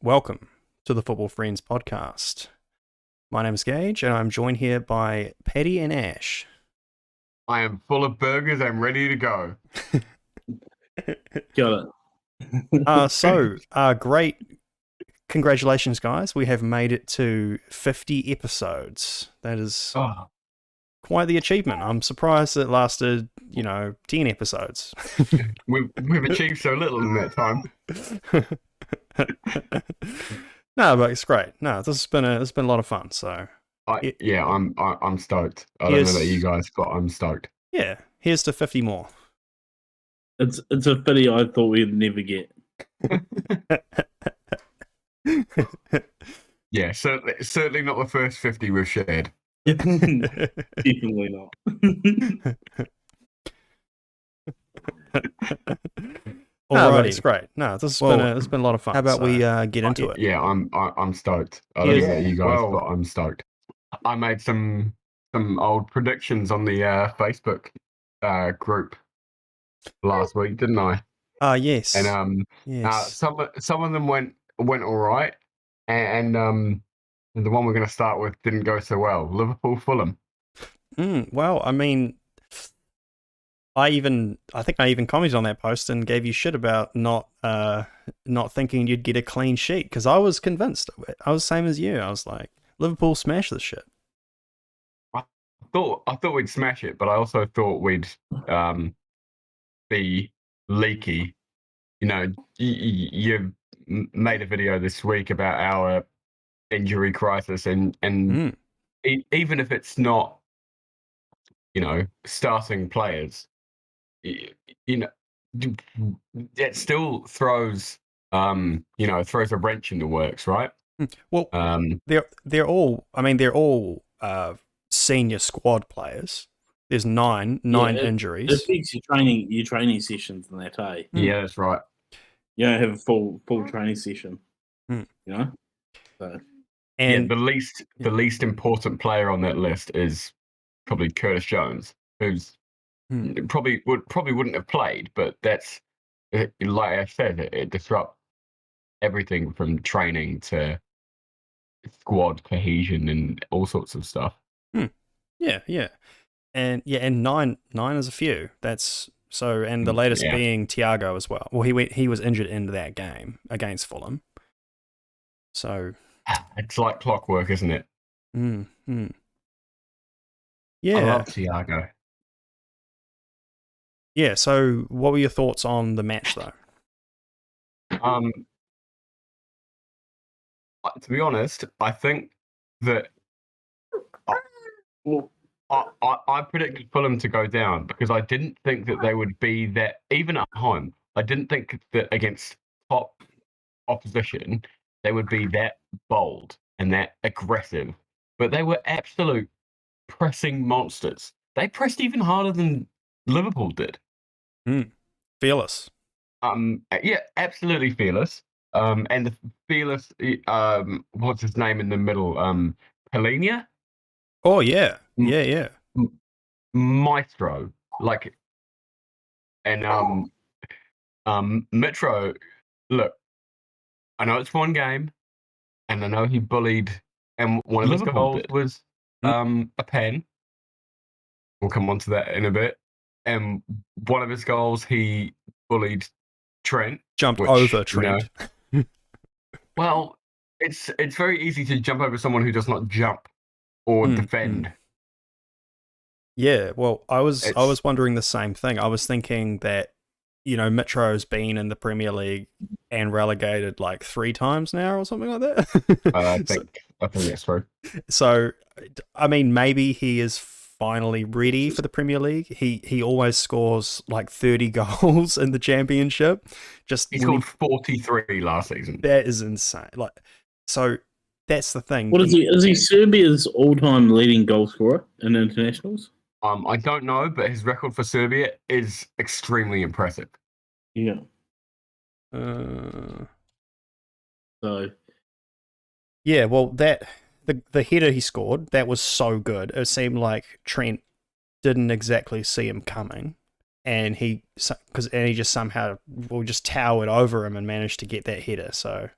Welcome to the Football Friends podcast. My name is Gage, and I'm joined here by Paddy and Ash. I am full of burgers. I'm ready to go. Got it. Great. Congratulations, guys. We have made it to 50 episodes. That is quite the achievement. I'm surprised it lasted, 10 episodes. We've achieved so little in that time. No, but it's great. No, this has been a lot of fun. So I'm stoked. I don't know about you guys, but I'm stoked. Yeah, here's to 50 more. It's a pity I thought we'd never get. Yeah, certainly not the first 50 we've shared. Definitely not. Alrighty, it's great. No, this has been a lot of fun. How about we get into it? Yeah, I'm stoked. I don't know about you guys, but I'm stoked. I made some old predictions on the Facebook group last week, didn't I? Yes. And yes. some of them went all right, and the one we're going to start with didn't go so well. Liverpool Fulham. Well, I mean, I think I even commented on that post and gave you shit about not thinking you'd get a clean sheet, because I was convinced. I was the same as you. I was like, Liverpool smash this shit. I thought we'd smash it, but I also thought we'd be leaky. You made a video this week about our injury crisis, and even if it's not, starting players, it still throws throws a wrench in the works, right? Well, they're all senior squad players. There's nine injuries. It affects your training sessions in that, eh? Yeah, that's right. You don't have a full training session. So. And the least important player on that list is probably Curtis Jones, who's probably wouldn't have played, but that's, like I said, it disrupts everything from training to squad cohesion and all sorts of stuff. Yeah. And nine is a few. That's so, and the latest being Thiago as well. Well, he was injured in that game against Fulham. So it's like clockwork, isn't it? Yeah. I love Thiago. Yeah, so what were your thoughts on the match, though? To be honest, I think that I predicted Fulham to go down because I didn't think that they would be that, even at home. I didn't think that against top opposition they would be that bold and that aggressive. But they were absolute pressing monsters. They pressed even harder than Liverpool did. Fearless. Yeah, absolutely fearless. And the fearless, what's his name in the middle? Palhinha? Oh, yeah. Yeah. Maestro. Like, and Mitro, look, I know it's one game, and I know he bullied, and one of his goals was a pen. We'll come on to that in a bit. And one of his goals, he bullied Trent. Jumped over Trent. Well, it's very easy to jump over someone who does not jump or defend. Yeah, well, I was wondering the same thing. I was thinking that, Mitro's been in the Premier League and relegated like 3 times now or something like that. I think that's true. So, I mean, maybe he is finally ready for the Premier League. He always scores like 30 goals in the Championship. He scored 43 last season. That is insane. Like, so that's the thing. What is he? Is he Serbia's all-time leading goal scorer in internationals? I don't know, but his record for Serbia is extremely impressive. Yeah. So. Yeah, well, the header he scored, that was so good. It seemed like Trent didn't exactly see him coming, and he just somehow just towered over him and managed to get that header. So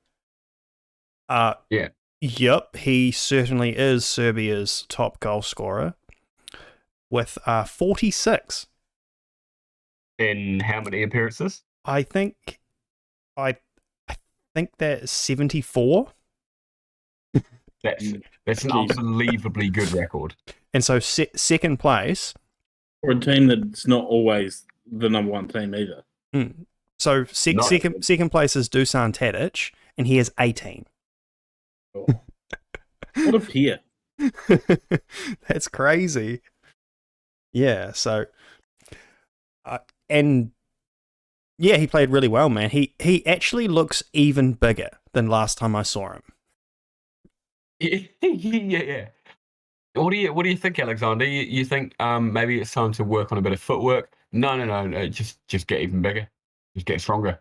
Yeah. Yep, he certainly is Serbia's top goal scorer with 46. In how many appearances? I think I think that's 74. That's an Jeez. unbelievably good record. And so second place. For a team that's not always the number one team either. So Nice. second place is Dusan Tadic, and he has 18. Oh. What a peer. That's crazy. Yeah, so and yeah, he played really well, man. He actually looks even bigger than last time I saw him. Yeah. What do you think, Alexander? You think maybe it's time to work on a bit of footwork? No. Just get even bigger. Just get stronger.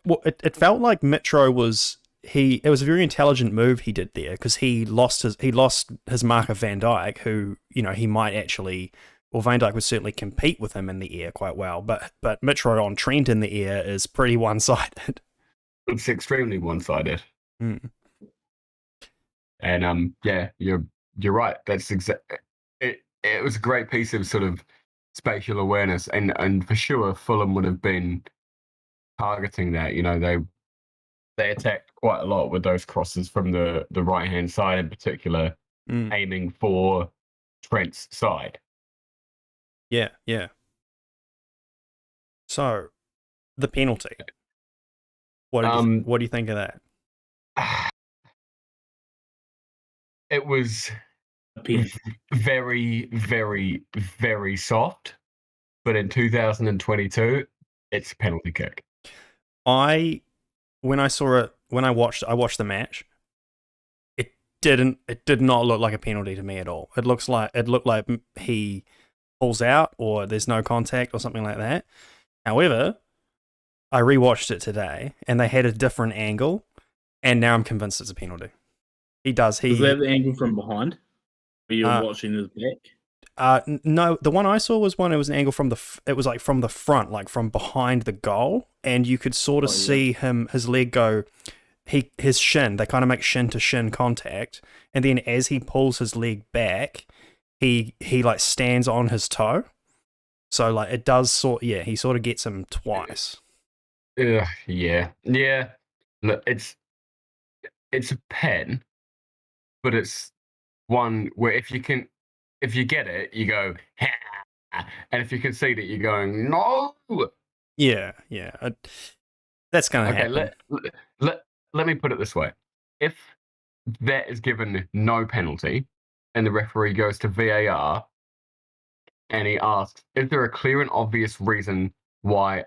Well, it felt like Mitro was it was a very intelligent move he did there, because he lost his marker Van Dijk, who, you know, he might actually, well, Van Dijk would certainly compete with him in the air quite well, but Mitro on Trent in the air is pretty one-sided. It's extremely one-sided. And yeah, you're right. That's exactly it. It was a great piece of sort of spatial awareness, and for sure Fulham would have been targeting that. You know, they attacked quite a lot with those crosses from the right hand side, in particular, aiming for Trent's side. Yeah. So, the penalty. What do you think of that? It was very, very, very soft, but in 2022, it's a penalty kick. When I watched the match, it did not look like a penalty to me at all. It looked like he pulls out, or there's no contact, or something like that. However, I rewatched it today, and they had a different angle, and now I'm convinced it's a penalty. He does. Was that the angle from behind? Where you're watching his back? No, the one I saw was it was an angle from it was like from the front, like from behind the goal, and you could sort of see his leg go, his shin, they kind of make shin to shin contact, and then as he pulls his leg back, he like stands on his toe. So like it does he sort of gets him twice. Yeah. Look, it's a pen, but it's one where if you get it, you go, ha! And if you concede it, you're going, no. Yeah. That's gonna happen. Let me put it this way: if that is given no penalty, and the referee goes to VAR, and he asks, "Is there a clear and obvious reason why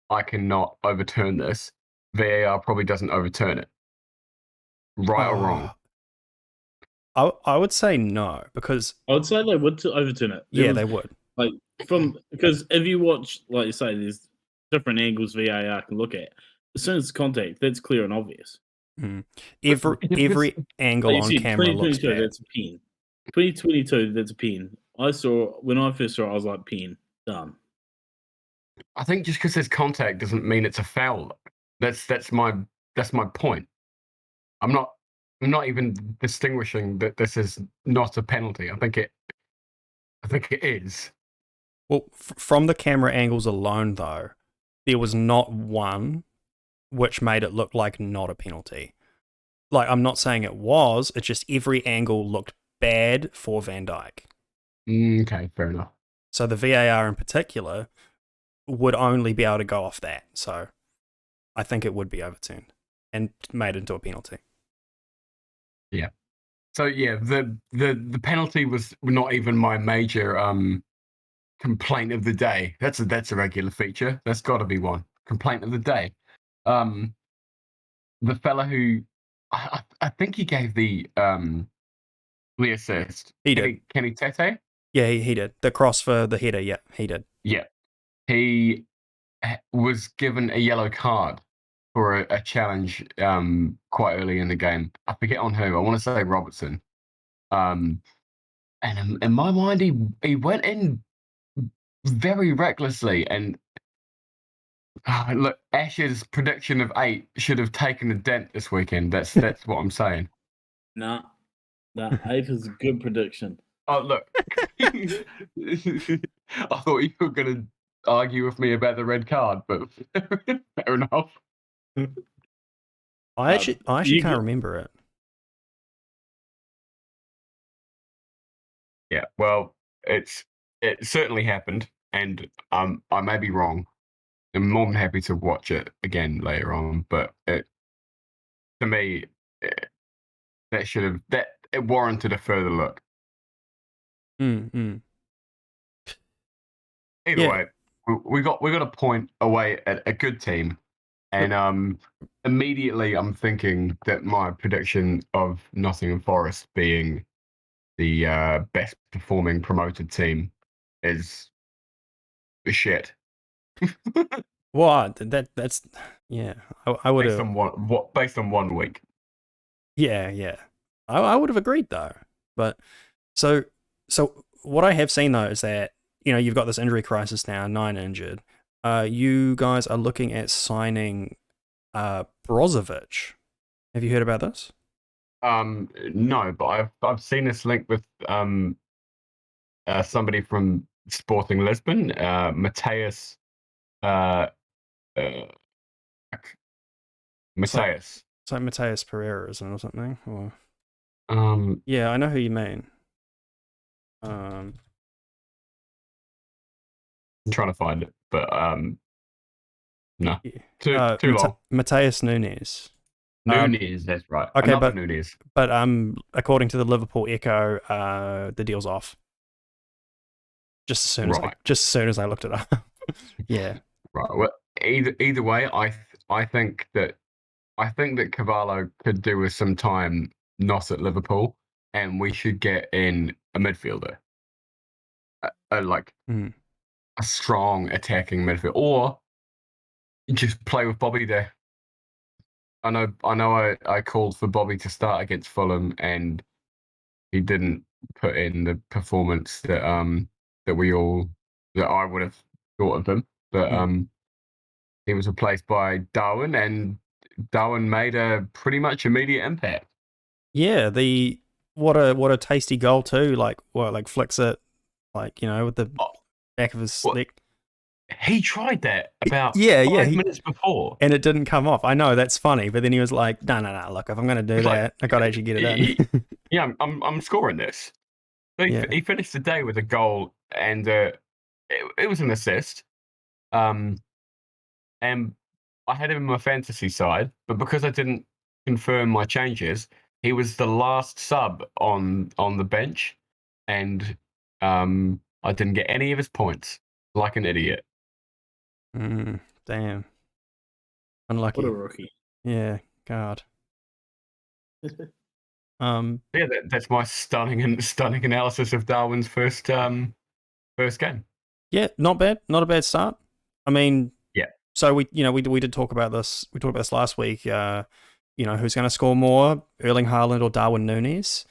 I cannot overturn this?" VAR probably doesn't overturn it. Right or wrong? I would say no, because I would say they would overturn it. They would. Like because if you watch, like you say, there's different angles VAR can look at. As soon as it's contact, that's clear and obvious. Every angle on camera looks bad. That's a pin. 2022, that's a pin. When I first saw it, I was like, pin, done. I think just because there's contact doesn't mean it's a foul. That's my point. I'm not even distinguishing that this is not a penalty. I think it is. Well, from the camera angles alone, though, there was not one which made it look like not a penalty. Like, I'm not saying it was, it's just every angle looked bad for Van Dijk. Okay, fair enough. So the VAR in particular would only be able to go off that. So I think it would be overturned and made into a penalty. Yeah. So yeah, the penalty was not even my major complaint of the day. That's a regular feature. That's got to be one complaint of the day. The fella who I think he gave the assist. He did. Kenny Tete? Yeah, he did. The cross for the header. Yeah, he did. Yeah, he was given a yellow card for a challenge quite early in the game. I forget on who. I want to say Robertson. And in my mind, he went in very recklessly, and Look, Ash's prediction of 8 should have taken a dent this weekend. That's what I'm saying. Nah, that 8 is a good prediction. Oh, look. I thought you were going to argue with me about the red card, but fair enough. I actually you can't get- remember it. Yeah, well, it certainly happened, and I may be wrong. I'm more than happy to watch it again later on, but to me, it warranted a further look. Mm. Either Yeah. way, we got a point away at a good team, and immediately I'm thinking that my prediction of Nottingham Forest being the best performing promoted team is shit. What? That's yeah. I would Based have. on based on 1 week. Yeah. I would have agreed though. But so what I have seen though is that you've got this injury crisis now, 9 injured. You guys are looking at signing Brozovic. Have you heard about this? No, but I've seen this link with somebody from Sporting Lisbon, Mateus. Mateus. It's like Mateus Pereira, isn't it, or something? Or Yeah, I know who you mean. I'm trying to find it, but no, too long. Mateus Nunes. Nunes, that's right. Okay, Another Nunes. But according to the Liverpool Echo, the deal's off. Just as soon as I looked it up. Yeah. Right. Well, either way, I think that Cavallo could do with some time not at Liverpool, and we should get in a midfielder, a strong attacking midfielder, or just play with Bobby there. I know. I called for Bobby to start against Fulham, and he didn't put in the performance that I would have thought of him. But he was replaced by Darwin, and Darwin made a pretty much immediate impact. Yeah, what a tasty goal too. Like flicks it, with the back of his neck. He tried that about 5 minutes before, and it didn't come off. I know that's funny, but then he was like, "No. Look, if I'm going to do that, I got to actually get it in." Yeah, I'm scoring this. So he finished the day with a goal, and it was an assist. And I had him in my fantasy side, but because I didn't confirm my changes, he was the last sub on the bench, and I didn't get any of his points, like an idiot. Damn. Unlucky. What a rookie. Yeah, God. Yeah, that's my stunning analysis of Darwin's first game. Yeah, not bad. Not a bad start. I mean, yeah. So we did talk about this. We talked about this last week. Who's going to score more, Erling Haaland or Darwin Nunes?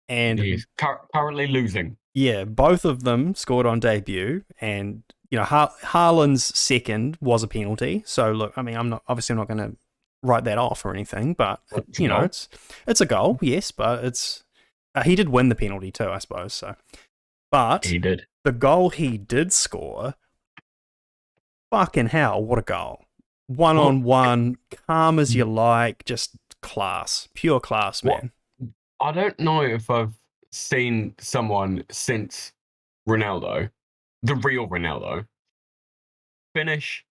And he's currently losing. Yeah, both of them scored on debut, and Haaland's second was a penalty. So look, I mean, I'm not going to write that off or anything, but it's a goal, yes, but it's he did win the penalty too, I suppose. So, but he did. The goal he did score, fucking hell, what a goal! 1-on-1, calm as you like, just class, pure class, man. I don't know if I've seen someone since Ronaldo, the real Ronaldo, finish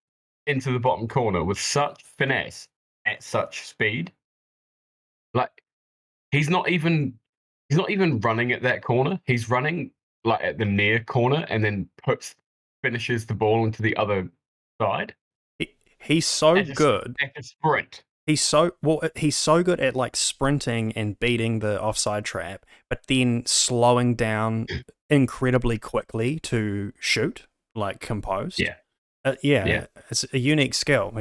into the bottom corner with such finesse at such speed. Like he's not even running at that corner. He's running like at the near corner and then finishes the ball into the other side. He's so good at a sprint. He's so good at like sprinting and beating the offside trap, but then slowing down incredibly quickly to shoot, like composed. Yeah. It's a unique skill.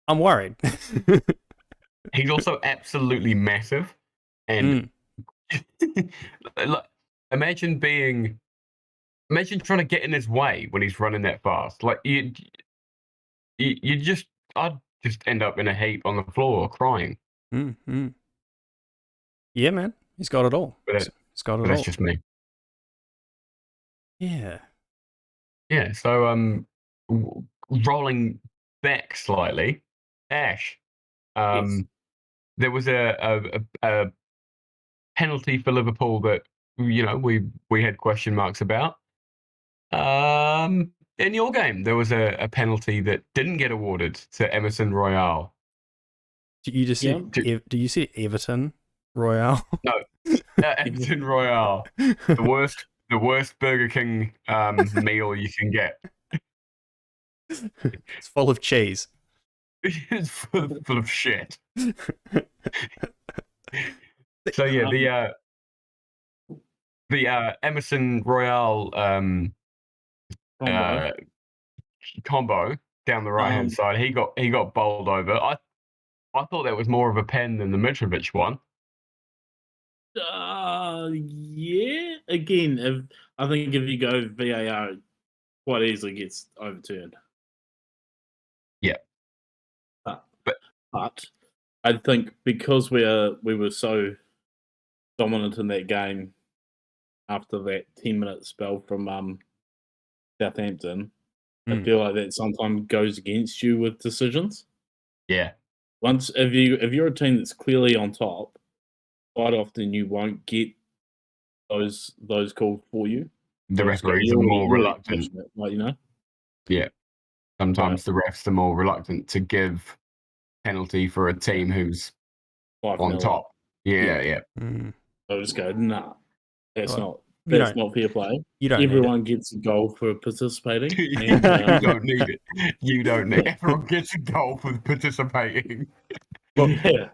I'm worried. He's also absolutely massive, and imagine trying to get in his way when he's running that fast. Like I'd just end up in a heap on the floor crying. Mm-hmm. Yeah, man. He's got it all. But, He's got but it that's all. just me. Yeah. Yeah. So rolling back slightly, Ash. Yes. There was a penalty for Liverpool that we had question marks about. In your game, there was a penalty that didn't get awarded to Emerson Royale. Do you just Yeah. do you see Everton Royale? No, Emerson Royale, the worst Burger King meal you can get. It's full of cheese. It's full of shit. So yeah, the Emerson Royale Combo. combo down the right hand side, he got bowled over. I thought that was more of a pen than the Mitrovic one. Yeah. Again, I think if you go VAR, it quite easily gets overturned. Yeah. But I think because we were so dominant in that game after that 10-minute spell from Southampton, I feel like that sometimes goes against you with decisions. Yeah. Once if you're a team that's clearly on top, quite often you won't get those called for you. The referees are more reluctant. Like, you know? Yeah. Sometimes the refs are more reluctant to give penalty for a team who's on top. Yeah. I just go, nah, that's Well, not fair play. You don't. Everyone gets a goal for participating. You don't need it. You don't need it. Everyone gets a goal for participating. Well, yeah.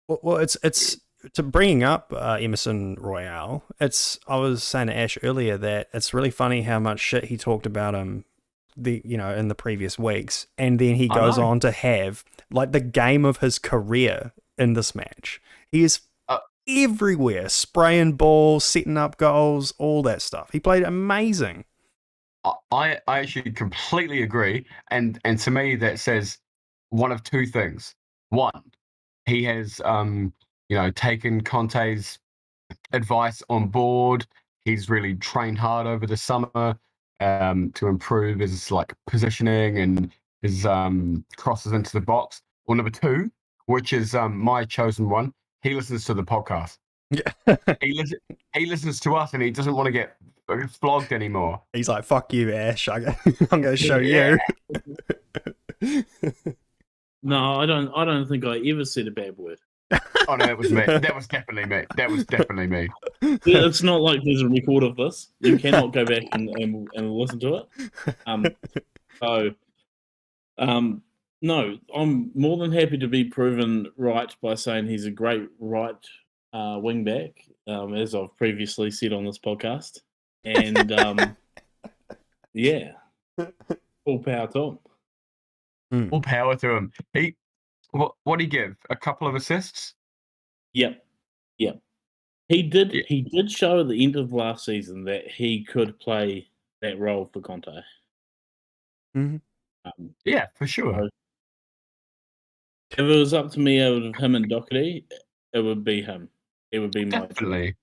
Well, it's to bringing up Emerson Royale. I was saying to Ash earlier that it's really funny how much shit he talked about him, in the previous weeks, and then he goes on to have like the game of his career in this match. He is everywhere, spraying balls, setting up goals, all that stuff. He played amazing. I actually completely agree, and to me that says one of two things. One, he has taken Conte's advice on board. He's really trained hard over the summer to improve his positioning and his crosses into the box. Or number two, which is my chosen one, he listens to the podcast. Yeah. he listens to us, and he doesn't want to get flogged anymore. He's like, "Fuck you, Ash! I'm going to show you." No, I don't think I ever said a bad word. Oh no, it was me. That was definitely me. That was definitely me. It's not like there's a record of this. You cannot go back and listen to it. No, I'm more than happy to be proven right by saying he's a great right wing back, as I've previously said on this podcast. And yeah, full power to him. Full power to him. What did he give? A couple of assists? Yep. He did show at the end of last season that he could play that role for Conte. Mm-hmm. Yeah, for sure. So if it was up to me out of him and Doherty, it would be him. It would be my definitely.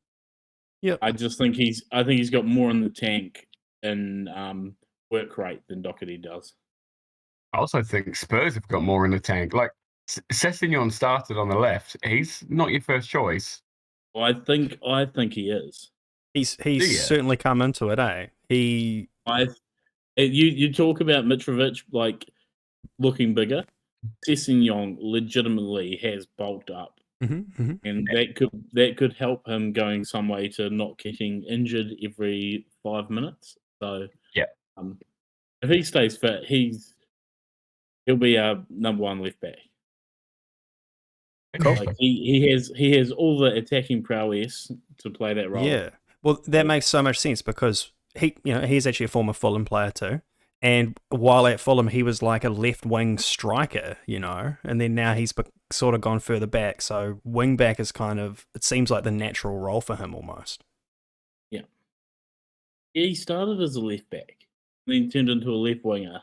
Yeah. I think he's got more in the tank in work rate than Doherty does. I also think Spurs have got more in the tank. Like Sessegnon started on the left. He's not your first choice. Well, I think he is. He's certainly come into it, eh? You talk about Mitrovic like looking bigger. Sessegnon legitimately has bulked up, and that could help him going some way to not getting injured every 5 minutes. So yeah, if he stays fit, he'll be our number one left back. Cool. Like he has all the attacking prowess to play that role. Yeah, well, that makes so much sense because he's actually a former Fulham player too. And while at Fulham, he was like a left wing striker, and then now he's sort of gone further back. So wing back is it seems like the natural role for him almost. Yeah. He started as a left back, then turned into a left winger.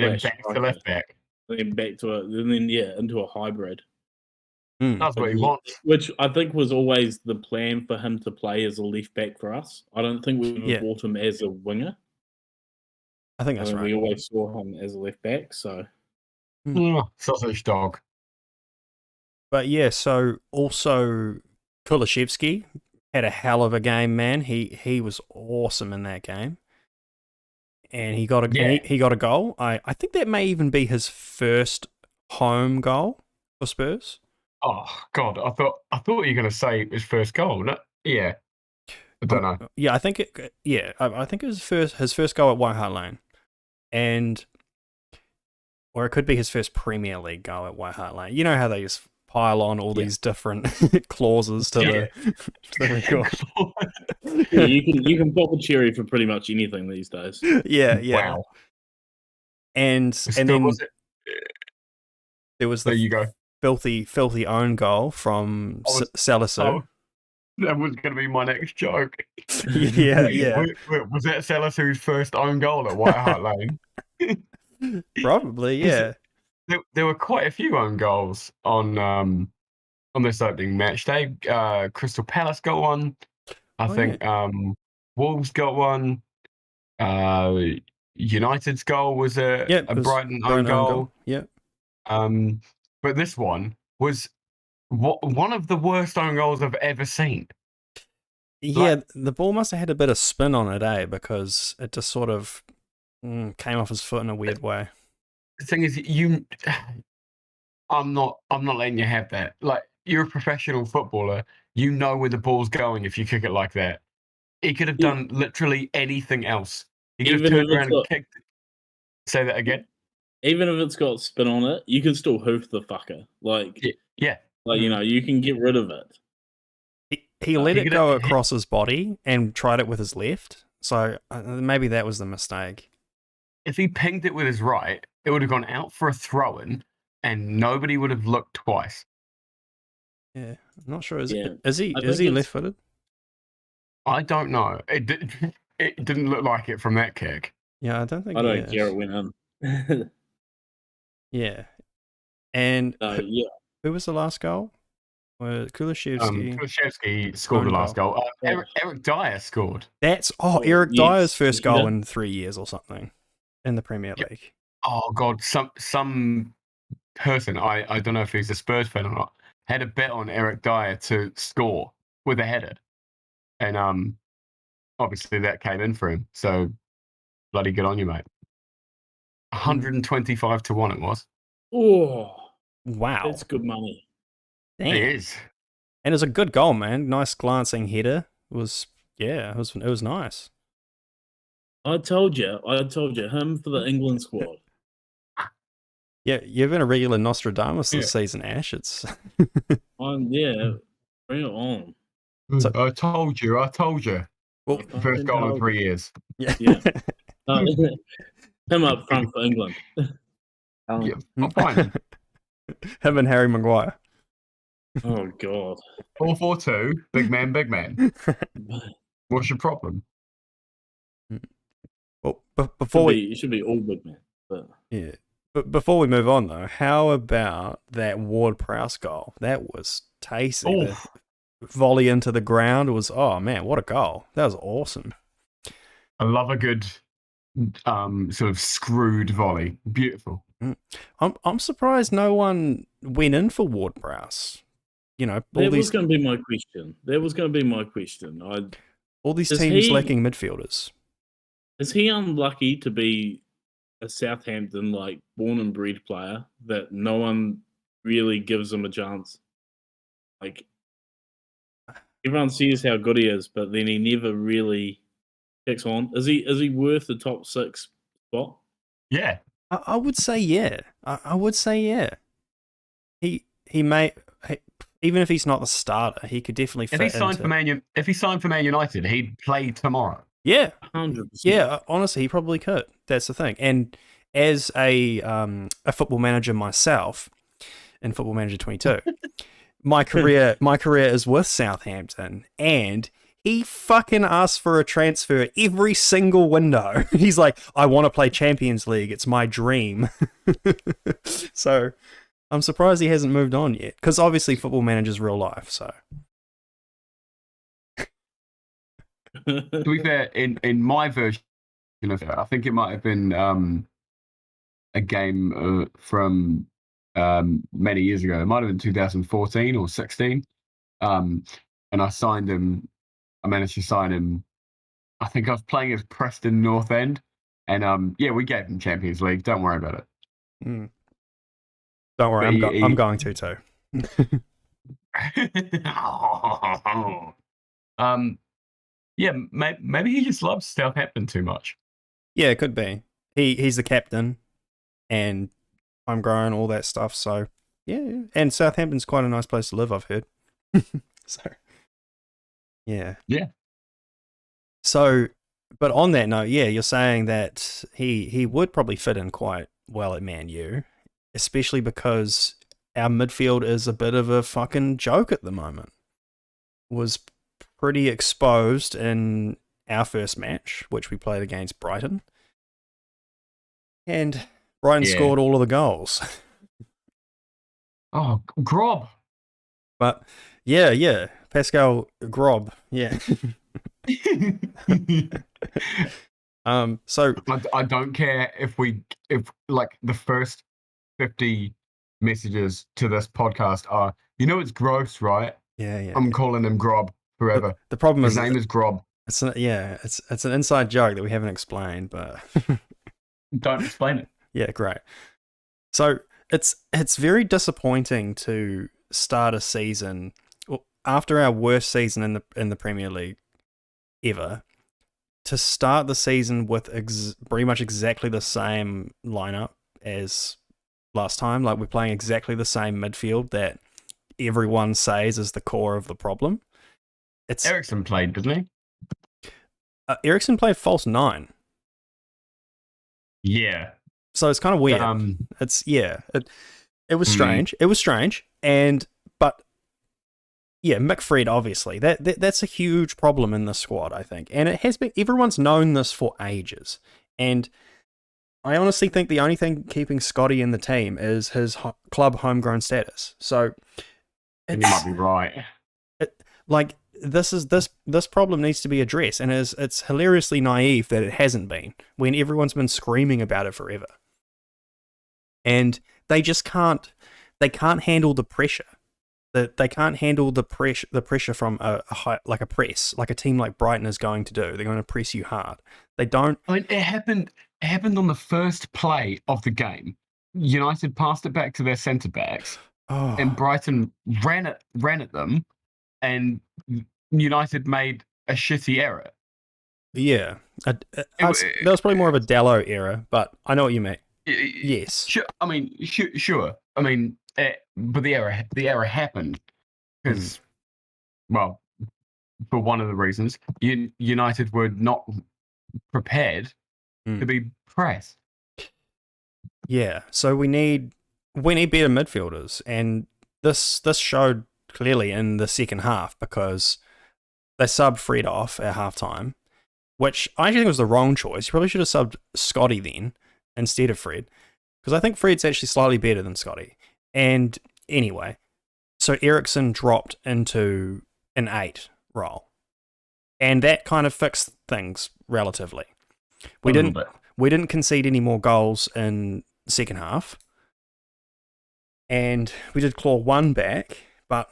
then slash back to striker, left back. then back to it, and then into a hybrid. That's what he Yeah, wants. which I think was always the plan for him to play as a left back for us. I don't think we ever Yeah. bought him as a winger. I think that's right. We always saw him as a left back. So Sausage dog. But yeah, so also Kulishevsky had a hell of a game, man. He was awesome in that game. And he got he got a goal. I think that may even be his first home goal for Spurs. Oh God, I thought you were going to say his first goal. No? Yeah, I don't know. Yeah, I think it. Yeah, I think it was his first goal at White Hart Lane, or it could be his first Premier League goal at White Hart Lane. You know how they just pile on all these different clauses to the record. yeah, you can pop a cherry for pretty much anything these days. Yeah. Wow. And Still, then there was there you go. filthy own goal from Salisu. That was going to be my next joke. Yeah. Was that Salisu's first own goal at White Hart Lane? Probably, yeah. There were quite a few own goals on this opening match day. Crystal Palace got one. I think Wolves got one. United's goal was a Brighton own goal. Yeah. But this one was one of the worst own goals I've ever seen. Yeah, the ball must have had a bit of spin on it, because it just sort of came off his foot in a weird way. The thing is, I'm not letting you have that. Like, you're a professional footballer. You know where the ball's going if you kick it like that. He could have done literally anything else. He could have turned around and kicked it. Say that again. Even if it's got spin on it, you can still hoof the fucker. Yeah. Like, you can get rid of it. He let it go across his body and tried it with his left. So maybe that was the mistake. If he pinged it with his right, it would have gone out for a throw-in, and nobody would have looked twice. Yeah, I'm not sure. Is he left-footed? I don't know. It didn't look like it from that kick. Yeah, I don't think. I don't care. It went in. Yeah, and who was the last goal? Kulishevsky. Kulishevsky scored the last goal. Eric Dyer scored. That's Eric Dyer's first goal in 3 years or something in the Premier League. Oh God, some person, I don't know if he's a Spurs fan or not, had a bet on Eric Dyer to score with a header, and obviously that came in for him. So bloody good on you, mate. 125 to 1 it was. Oh wow, that's good money. Damn. It is, and it's a good goal, man. Nice glancing header. It was nice. I told you, him for the England squad. Yeah, you've been a regular Nostradamus this season, Ash. It's bring it on. So, I told you. Well, first goal in 3 years. Yeah. Him up front for England. Yeah, I'm fine. Him and Harry Maguire. Oh God. 4-4-2, big man. What's your problem? Well, before it should be all big men. But yeah. But before we move on, though, how about that Ward-Prowse goal? That was tasty. The volley into the ground was, oh man, what a goal. That was awesome. I love a good sort of screwed volley. Beautiful. I'm surprised no one went in for Ward-Prowse. That was going to be my question. All these teams lacking midfielders. Is he unlucky to be a Southampton born and bred player that no one really gives him a chance? Like, everyone sees how good he is, but then he never really kicks on. Is he worth the top 6 spot? Yeah, I would say yeah. I would say yeah. He may, even if he's not the starter, he could definitely fit if he signed for Man United, he'd play tomorrow. Yeah, 100%. Yeah, honestly, he probably could. That's the thing. And as a football manager myself, in Football Manager 22, my career is with Southampton, and He fucking asked for a transfer every single window. He's like, I want to play Champions League. It's my dream. So I'm surprised he hasn't moved on yet. Because obviously Football Manager's real life, so. To be fair, in my version of it, I think it might have been a game from many years ago. It might have been 2014 or 16. And I signed him. I managed to sign him. I think I was playing as Preston North End, and yeah, we gave him Champions League. Don't worry about it. Mm. Don't worry, I'm going to too. Yeah, maybe he just loves Southampton too much. Yeah, it could be. He's the captain, and I'm growing all that stuff. So yeah, and Southampton's quite a nice place to live, I've heard. So yeah. So, but on that note, yeah, you're saying that he would probably fit in quite well at Man U, especially because our midfield is a bit of a fucking joke at the moment. Was pretty exposed in our first match, which we played against Brighton. And Brighton scored all of the goals. Oh, Grob. But yeah, Pascal Grob, yeah. So I don't care if like the first 50 messages to this podcast are, it's gross, right? Yeah. I'm calling him Grob forever. The problem His is name is Grob. It's an inside joke that we haven't explained, but Don't explain it. Yeah, great. So it's very disappointing to start a season after our worst season in the Premier League ever, to start the season with pretty much exactly the same lineup as last time. Like, we're playing exactly the same midfield that everyone says is the core of the problem. Eriksen played, didn't he? Eriksen played false 9. Yeah. So it's kind of weird. It was strange. It was strange. But yeah, McFred, obviously, that's a huge problem in the squad, I think. And it has been, everyone's known this for ages. And I honestly think the only thing keeping Scotty in the team is his club homegrown status. So you might be right. This problem needs to be addressed, and it's hilariously naive that it hasn't been when everyone's been screaming about it forever. And they just can't handle the pressure. They can't handle the pressure from a press, like a team like Brighton is going to do. They're going to press you hard. They don't. I mean, it happened on the first play of the game. United passed it back to their centre backs, and Brighton ran at them, and United made a shitty error. Yeah, that was probably more of a Dallo error, but I know what you mean. Yes. Sure. I mean, sure. I mean, but the error happened because, well, for one of the reasons, United were not prepared to be pressed. Yeah. So we need better midfielders, and this showed clearly in the second half because they subbed Fred off at halftime, which I actually think was the wrong choice. You probably should have subbed Scotty then instead of Fred, because I think Fred's actually slightly better than Scotty. And anyway, so Eriksen dropped into an 8 role, and that kind of fixed things relatively. We didn't concede any more goals in the second half, and we did claw 1 back. But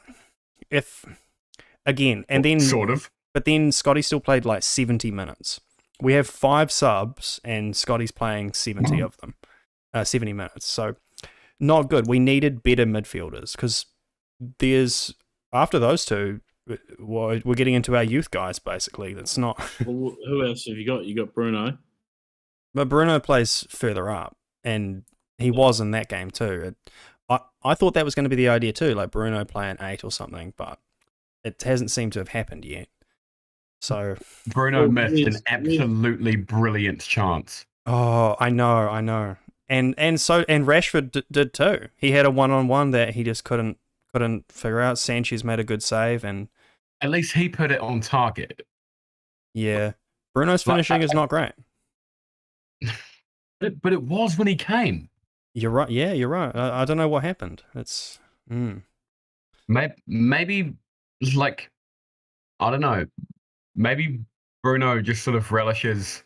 but then Scotty still played like 70 minutes. We have 5 subs, and Scotty's playing 70 of them, 70 minutes. So not good. We needed better midfielders, because after those two, we're getting into our youth guys, basically. That's not. Well, who else have you got? You got Bruno. But Bruno plays further up, and he was in that game too. I thought that was going to be the idea too, like Bruno playing 8 or something, but it hasn't seemed to have happened yet. So Bruno missed an absolutely brilliant chance. Oh, I know. And Rashford did too. He had a 1-on-1 that he just couldn't figure out. Sanchez made a good save, and at least he put it on target. Yeah. Bruno's Like, finishing is not great. But it was when he came. You're right. Yeah, you're right. I don't know what happened. It's. Maybe like, I don't know. Maybe Bruno just sort of relishes.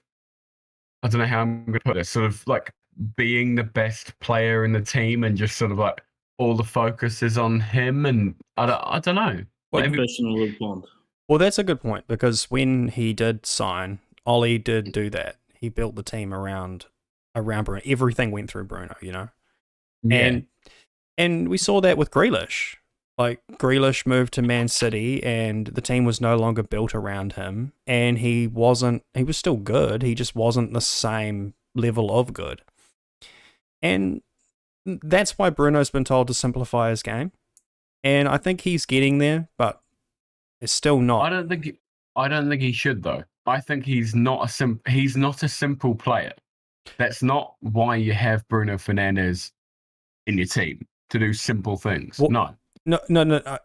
I don't know how I'm going to put this. Sort of like being the best player in the team, and just sort of like all the focus is on him. And I don't know. Like Maybe fish in a little pond. Well, that's a good point because when he did sign, Ollie did do that. He built the team around Bruno. Everything went through Bruno, you know. yeah. And we saw that with Grealish. Like Grealish moved to Man City, and the team was no longer built around him. And he was still good. He just wasn't the same level of good. And that's why Bruno's been told to simplify his game. And I think he's getting there, but it's still not. I don't think he should though. I think he's not a simple player. That's not why you have Bruno Fernandes in your team, to do simple things. Well, no.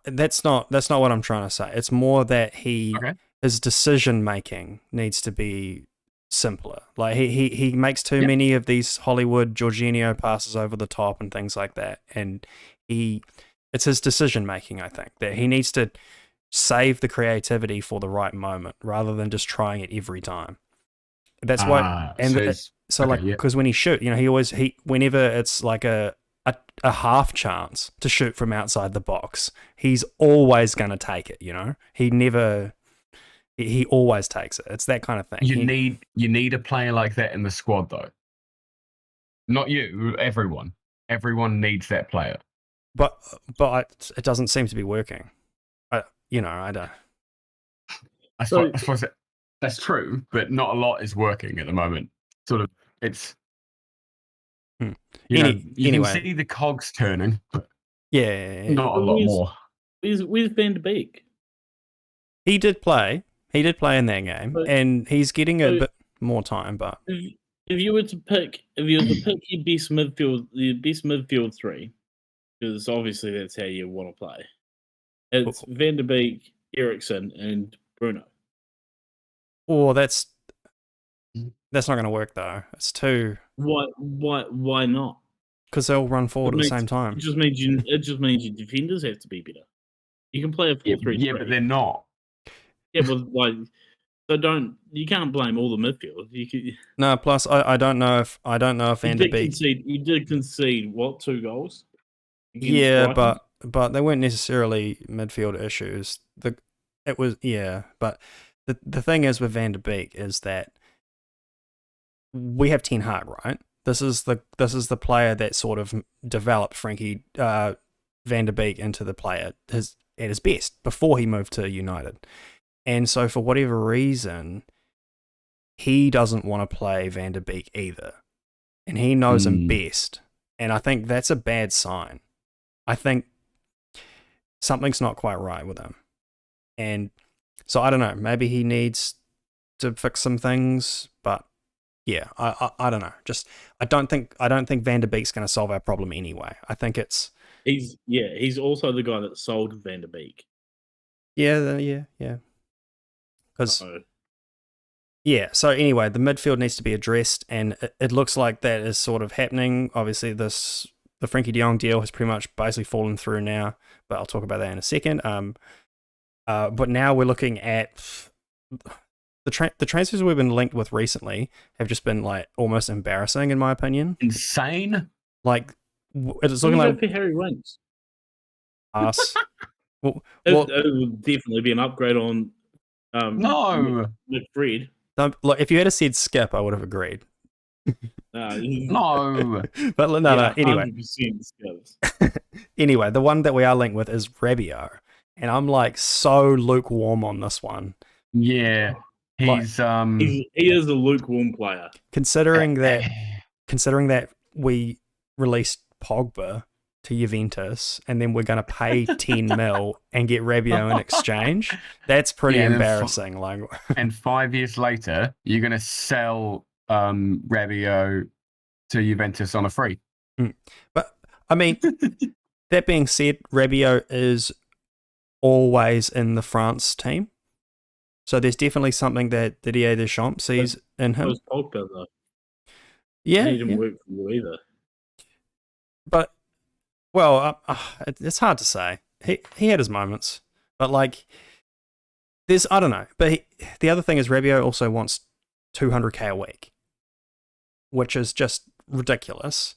That's not what I'm trying to say. It's more that his decision making needs to be simpler. Like he makes too many of these Hollywood Jorginho passes over the top and things like that, and it's his decision making. I think that he needs to save the creativity for the right moment rather than just trying it every time. That's why, because when he shoot, you know, whenever it's like a half chance to shoot from outside the box, he's always going to take it, you know? He always takes it. It's that kind of thing. You need a player like that in the squad though. Not you, everyone. Everyone needs that player. But it doesn't seem to be working. I don't. I suppose that's true, but not a lot is working at the moment. Sort of, it's you can see the cogs turning. But not a lot more. Where's Van de Beek? He did play in that game, and he's getting a bit more time. But if you were to pick your best midfield three, because obviously that's how you want to play. It's Van de Beek, Eriksen, and Bruno. Oh, that's not going to work though. It's too. Why not? Because they'll run forward at the same time. It just means your defenders have to be better. You can play a 4-3-3. Yeah, but they're not. Yeah, but you can't blame all the midfield. No, plus I don't know if Van de Beek. You did concede what, 2 goals? Yeah, but they weren't necessarily midfield issues. But the thing is with Van de Beek is that we have Ten Hag, right? This is the player that sort of developed Frankie Van de Beek into the player at his best before he moved to United. And so for whatever reason, he doesn't want to play Van de Beek either. And he knows him best. And I think that's a bad sign. I think something's not quite right with him. And so I don't know, maybe he needs to fix some things, but yeah, I don't know. Just I don't think Van de Beek's going to solve our problem anyway. I think he's also the guy that sold Van de Beek. Yeah. So anyway, the midfield needs to be addressed, and it looks like that is sort of happening. Obviously, the Frankie de Jong deal has pretty much basically fallen through now, but I'll talk about that in a second. But now we're looking at the transfers we've been linked with recently have just been like almost embarrassing, in my opinion. Insane. Like it's looking like for Harry Winks. Us. It would definitely be an upgrade on. No, McFred. Look, if you had said Skip, I would have agreed. No, but no. Anyway, 100% anyway, the one that we are linked with is Rabiot, and I'm like so lukewarm on this one. Yeah, he is a lukewarm player. Considering that we released Pogba to Juventus, and then we're going to pay 10 mil and get Rabiot in exchange. That's pretty embarrassing. And 5 years later, you're going to sell Rabiot to Juventus on a free. But I mean, that being said, Rabiot is always in the France team. So there's definitely something that Didier Deschamps sees in him. Where's Pogba though? Yeah, He didn't yeah. work for you either. But well, it's hard to say. He had his moments, but like, I don't know. But the other thing is, Rabiot also wants 200k a week, which is just ridiculous.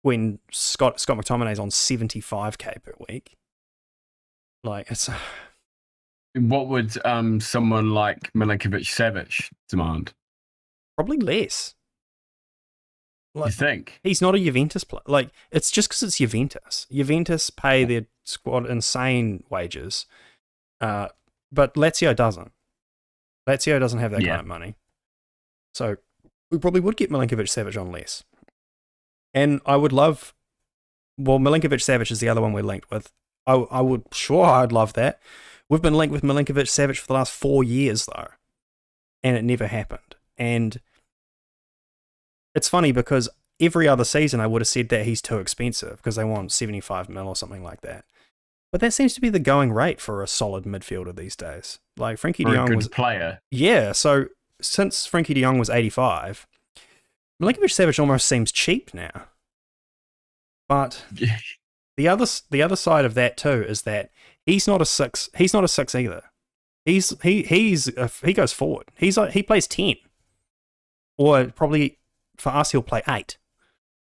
When Scott McTominay's on 75k per week, like it's What would someone like Milinkovic-Savic demand? probably less. You think? He's not a Juventus player. Like, it's just because it's Juventus. Juventus pay their squad insane wages, but Lazio doesn't. Lazio doesn't have that kind of money. So we probably would get Milinkovic-Savic on less. And I would love... Well, Milinkovic-Savic is the other one we're linked with. I'd love that. We've been linked with Milinkovic-Savic for the last 4 years, though. And it never happened. And it's funny because every other season I would have said that he's too expensive because they want 75 mil or something like that. But that seems to be the going rate for a solid midfielder these days. Like Frankie de Jong was... player. Yeah, so since Frankie de Jong was 85, Milinkovic-Savic almost seems cheap now. But the other side of that too is that he's not a 6. He's not a 6 either. He goes forward. He plays 10. Or probably for us he'll play 8.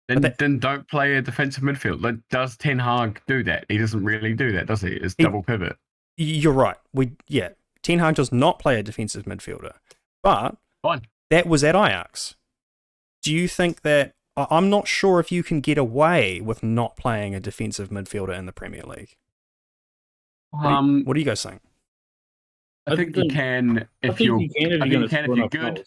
Then don't play a defensive midfield. Like, does Ten Hag do that? He doesn't really do that, does he? It's double pivot. You're right. Ten Hag does not play a defensive midfielder. But Fine. That was at Ajax. Do you think that... I'm not sure if you can get away with not playing a defensive midfielder in the Premier League. What do you guys think? I think you can if you're good.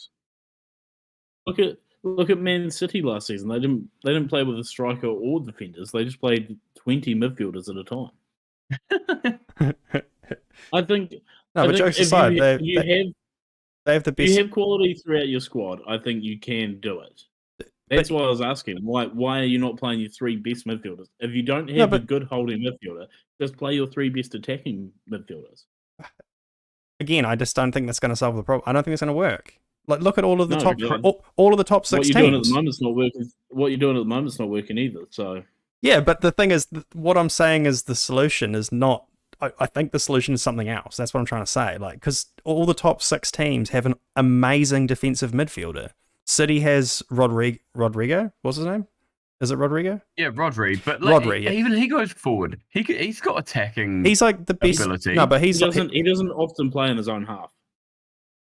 Look at Man City last season. They didn't play with a striker or defenders. They just played 20 midfielders at a time. I think. No, but jokes aside, they have the best. You have quality throughout your squad. I think you can do it. That's why I was asking. Why are you not playing your 3 best midfielders? If you don't have a good holding midfielder, just play your 3 best attacking midfielders. Again, I just don't think that's going to solve the problem. I don't think it's going to work. Like, look at all of the all of the top 6 what teams. You're doing at the moment's not working. What you're doing at the moment's not working either. So yeah, but the thing is, what I'm saying is the solution is not. I think the solution is something else. That's what I'm trying to say. Like, because all the top 6 teams have an amazing defensive midfielder. City has Rodrigo. What's his name? Is it Rodrigo? Yeah, Rodri. But even he goes forward. He's got attacking. He's like the best. Ability. No, but he doesn't often play in his own half.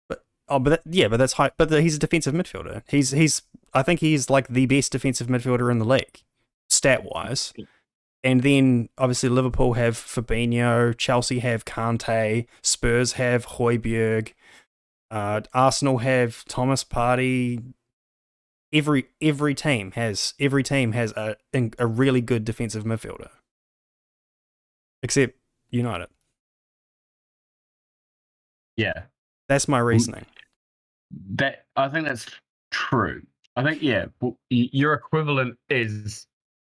But that's high. But he's a defensive midfielder. I think he's like the best defensive midfielder in the league, stat wise. And then obviously Liverpool have Fabinho, Chelsea have Kante, Spurs have Højbjerg. Arsenal have Thomas Partey. Every team has a really good defensive midfielder, except United. Yeah, that's my reasoning. I think that's true. I think your equivalent is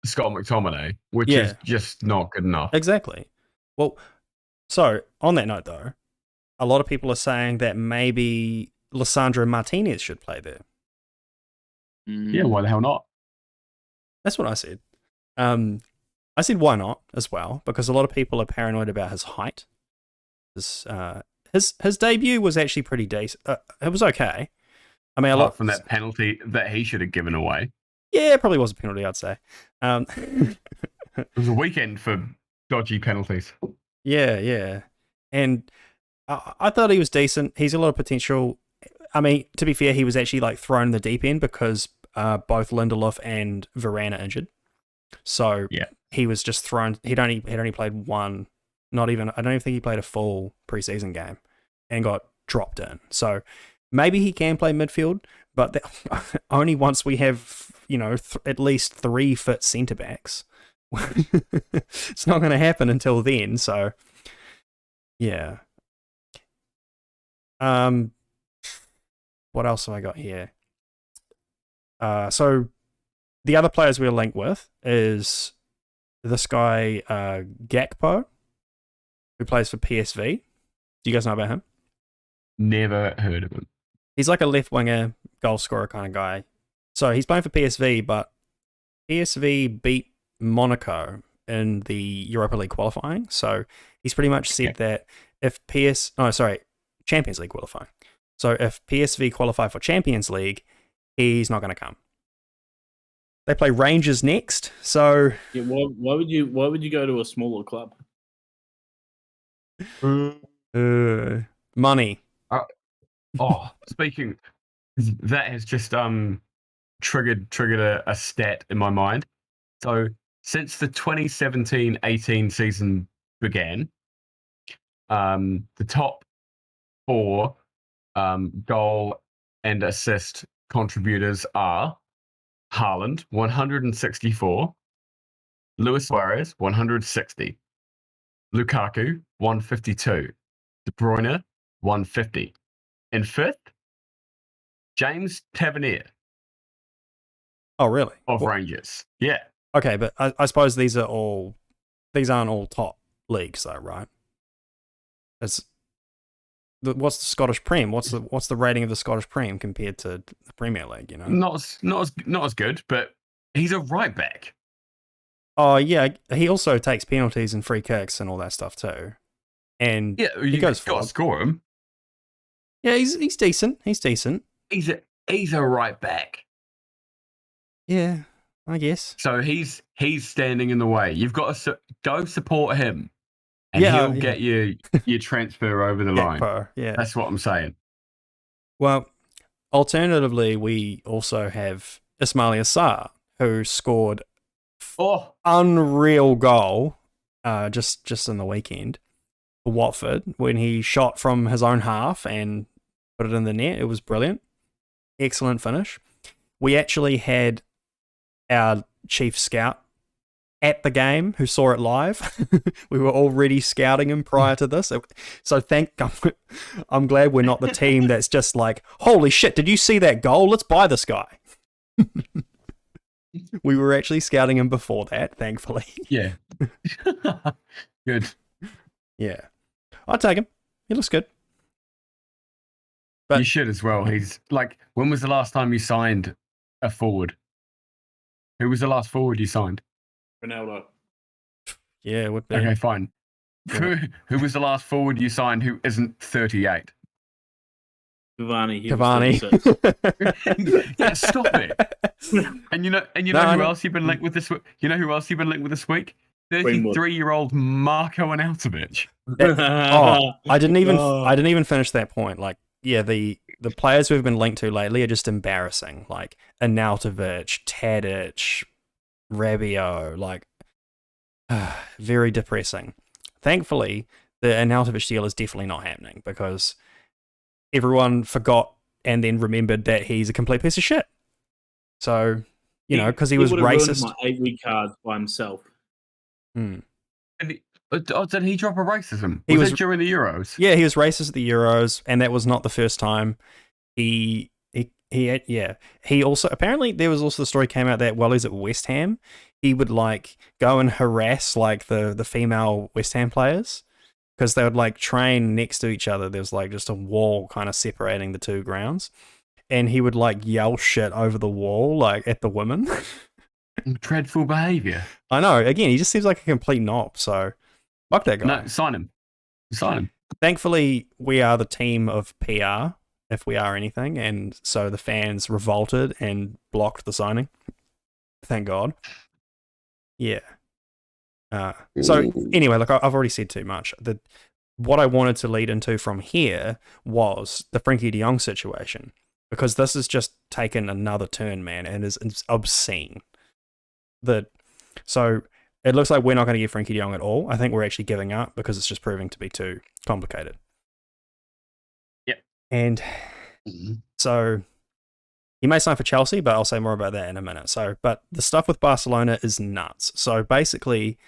Scott McTominay, which is just not good enough. Exactly. Well, so on that note though, a lot of people are saying that maybe Lisandro Martinez should play there. Yeah, why the hell not? That's what I said. I said why not as well, because a lot of people are paranoid about his height. His debut was actually pretty decent. It was okay. I mean, apart from that penalty that he should have given away. Yeah, it probably was a penalty, I'd say. It was a weekend for dodgy penalties. Yeah. And I thought he was decent. He's a lot of potential. I mean, to be fair, he was actually like thrown in the deep end because both Lindelof and Varane are injured. So he was just thrown. He'd only played one. Not even. I don't even think he played a full preseason game, and got dropped in. So maybe he can play midfield, but only once we have at least 3 fit centre backs. It's not going to happen until then. So yeah. What else have I got here? So the other players we're linked with is this guy Gakpo. who plays for PSV. Do you guys know about him? Never heard of him. He's like a left winger, goal scorer kind of guy. So he's playing for PSV, but PSV beat Monaco in the Europa League qualifying. So he's pretty much said that if Champions League qualifying. So if PSV qualify for Champions League, he's not going to come. They play Rangers next. So Yeah, why would you go to a smaller club? money. Oh, speaking, that has just triggered a stat in my mind. So since the 2017-18 season began, the top 4 goal and assist contributors are Haaland, 164, Luis Suarez, 160, Lukaku, 152, De Bruyne, 150. And 5th, James Tavernier Oh, really? of Rangers. Yeah. Okay, but I suppose these aren't all top leagues, though, right? What's the Scottish Prem? What's the rating of the Scottish Prem compared to the Premier League? You know, Not as good, but he's a right back. Oh yeah, he also takes penalties and free kicks and all that stuff too. And Yeah, he goes got to forward. score him. Yeah, he's decent. He's decent. He's a right back. Yeah, I guess. So he's standing in the way. You've got to go support him, and Yeah, he'll get your transfer over the line. Yeah. That's what I'm saying. Well, alternatively, we also have Ismail Assar, who scored Oh, unreal goal just in the weekend for Watford when he shot from his own half and put it in the net. It was brilliant. Excellent finish. We actually had our chief scout at the game who saw it live. We were already scouting him prior to this. So I'm glad we're not the team that's just like, holy shit, did you see that goal? Let's buy this guy. We were actually scouting him before that, thankfully. yeah. Good. Yeah. I'd take him. He looks good. But You should as well. He's like, when was the last time you signed a forward? Who was the last forward you signed? Ronaldo. yeah, it would be. Okay, fine. Yeah. Who was the last forward you signed who isn't 38? Cavani. Cavani. Yeah, stop it. And you know who else you've been linked with this week? You know who else you've been linked with this week? Greenwood. 33-year-old Marco Arnautovic. I didn't even finish that point. Like, yeah, the players we've been linked to lately are just embarrassing. Like Arnautovic, Tadic, Rabiot, like very depressing. Thankfully, the Arnautovic deal is definitely not happening because everyone forgot and then remembered that he's a complete piece of shit. So, because he was would've ruined racist. My 8-week cards by himself. And did he drop a racism? He Was was- it during the Euros? Yeah, he was racist at the Euros, and that was not the first time. He also apparently there was also the story came out that while he's at West Ham, he would like go and harass like the female West Ham players because they would like train next to each other. There's like just a wall kind of separating the two grounds, and he would like yell shit over the wall like at the women. Dreadful behaviour. I know. Again, he just seems like a complete knob. So fuck that guy. No, sign him. Sign him. Thankfully, we are the team of PR, if we are anything, and so the fans revolted and blocked the signing. Thank God. Yeah. So anyway, like I've already said too much. What I wanted to lead into from here was the Frenkie de Jong situation, because this has just taken another turn, man, and is obscene. So it looks like we're not going to get Frenkie de Jong at all. I think we're actually giving up because it's just proving to be too complicated. Yep. And so he may sign for Chelsea, but I'll say more about that in a minute. But the stuff with Barcelona is nuts. So basically,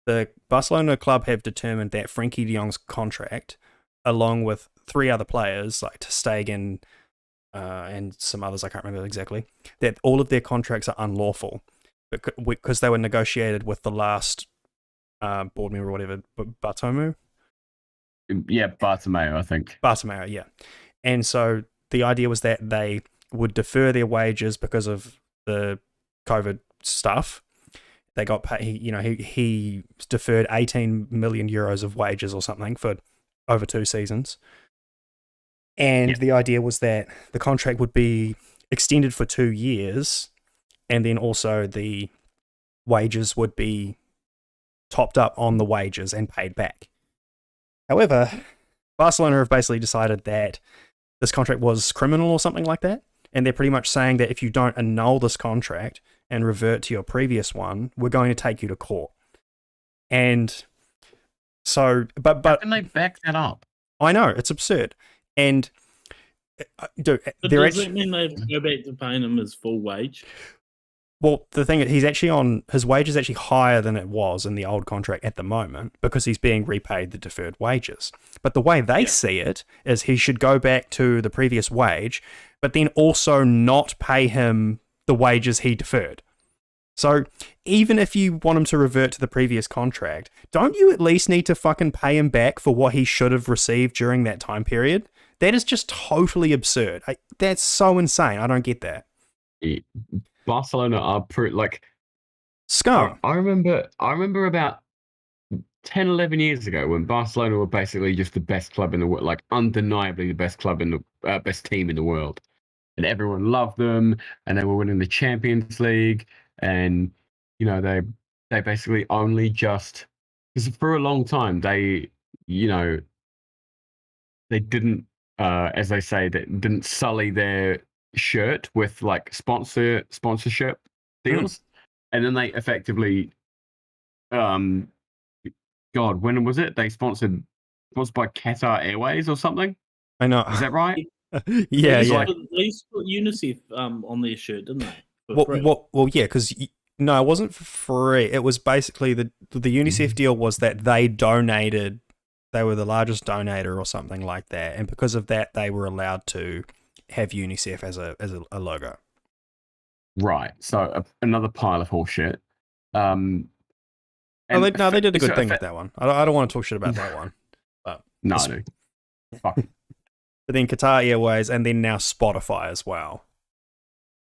the Barcelona club have determined that Frenkie de Jong's contract, along with 3 other players like ter Stegen and some others I can't remember exactly, that all of their contracts are unlawful because they were negotiated with the last board member or whatever, Bartomeu. Yeah, Bartomeu, I think. Bartomeu, yeah. And so the idea was that they would defer their wages because of the COVID stuff. They got paid, he deferred 18 million euros of wages or something for over 2 seasons. And the idea was that the contract would be extended for 2 years, and then also the wages would be topped up on the wages and paid back. However, Barcelona have basically decided that this contract was criminal or something like that, and they're pretty much saying that if you don't annul this contract and revert to your previous one, we're going to take you to court. And so, but How can they back that up? I know, it's absurd. And dude, But does that mean they have to go back to paying him his full wage? well, the thing is, he's actually on his wage is actually higher than it was in the old contract at the moment because he's being repaid the deferred wages. But the way they see it is he should go back to the previous wage, but then also not pay him the wages he deferred. So even if you want him to revert to the previous contract, don't you at least need to fucking pay him back for what he should have received during that time period? That is just totally absurd. That's so insane. I don't get that. Barcelona are Scum. I remember about 10, 11 years ago when Barcelona were basically just the best club in the world, like undeniably the best club in the best team in the world, and everyone loved them, and they were winning the Champions League, and they basically only just because for a long time they didn't as they say that didn't sully their shirt with like sponsorship deals, and then they effectively when was it they sponsored by Qatar Airways or something? I know. Is that right? yeah. They put UNICEF on their shirt, didn't they? Well, yeah, because no, it wasn't for free. It was basically the UNICEF deal was that they donated. They were the largest donator or something like that, and because of that, they were allowed to have UNICEF as a logo. Right. So another pile of horseshit. They did a good thing with that one. I don't want to talk shit about that one. But no. Fuck. But then Qatar Airways, and then now Spotify as well.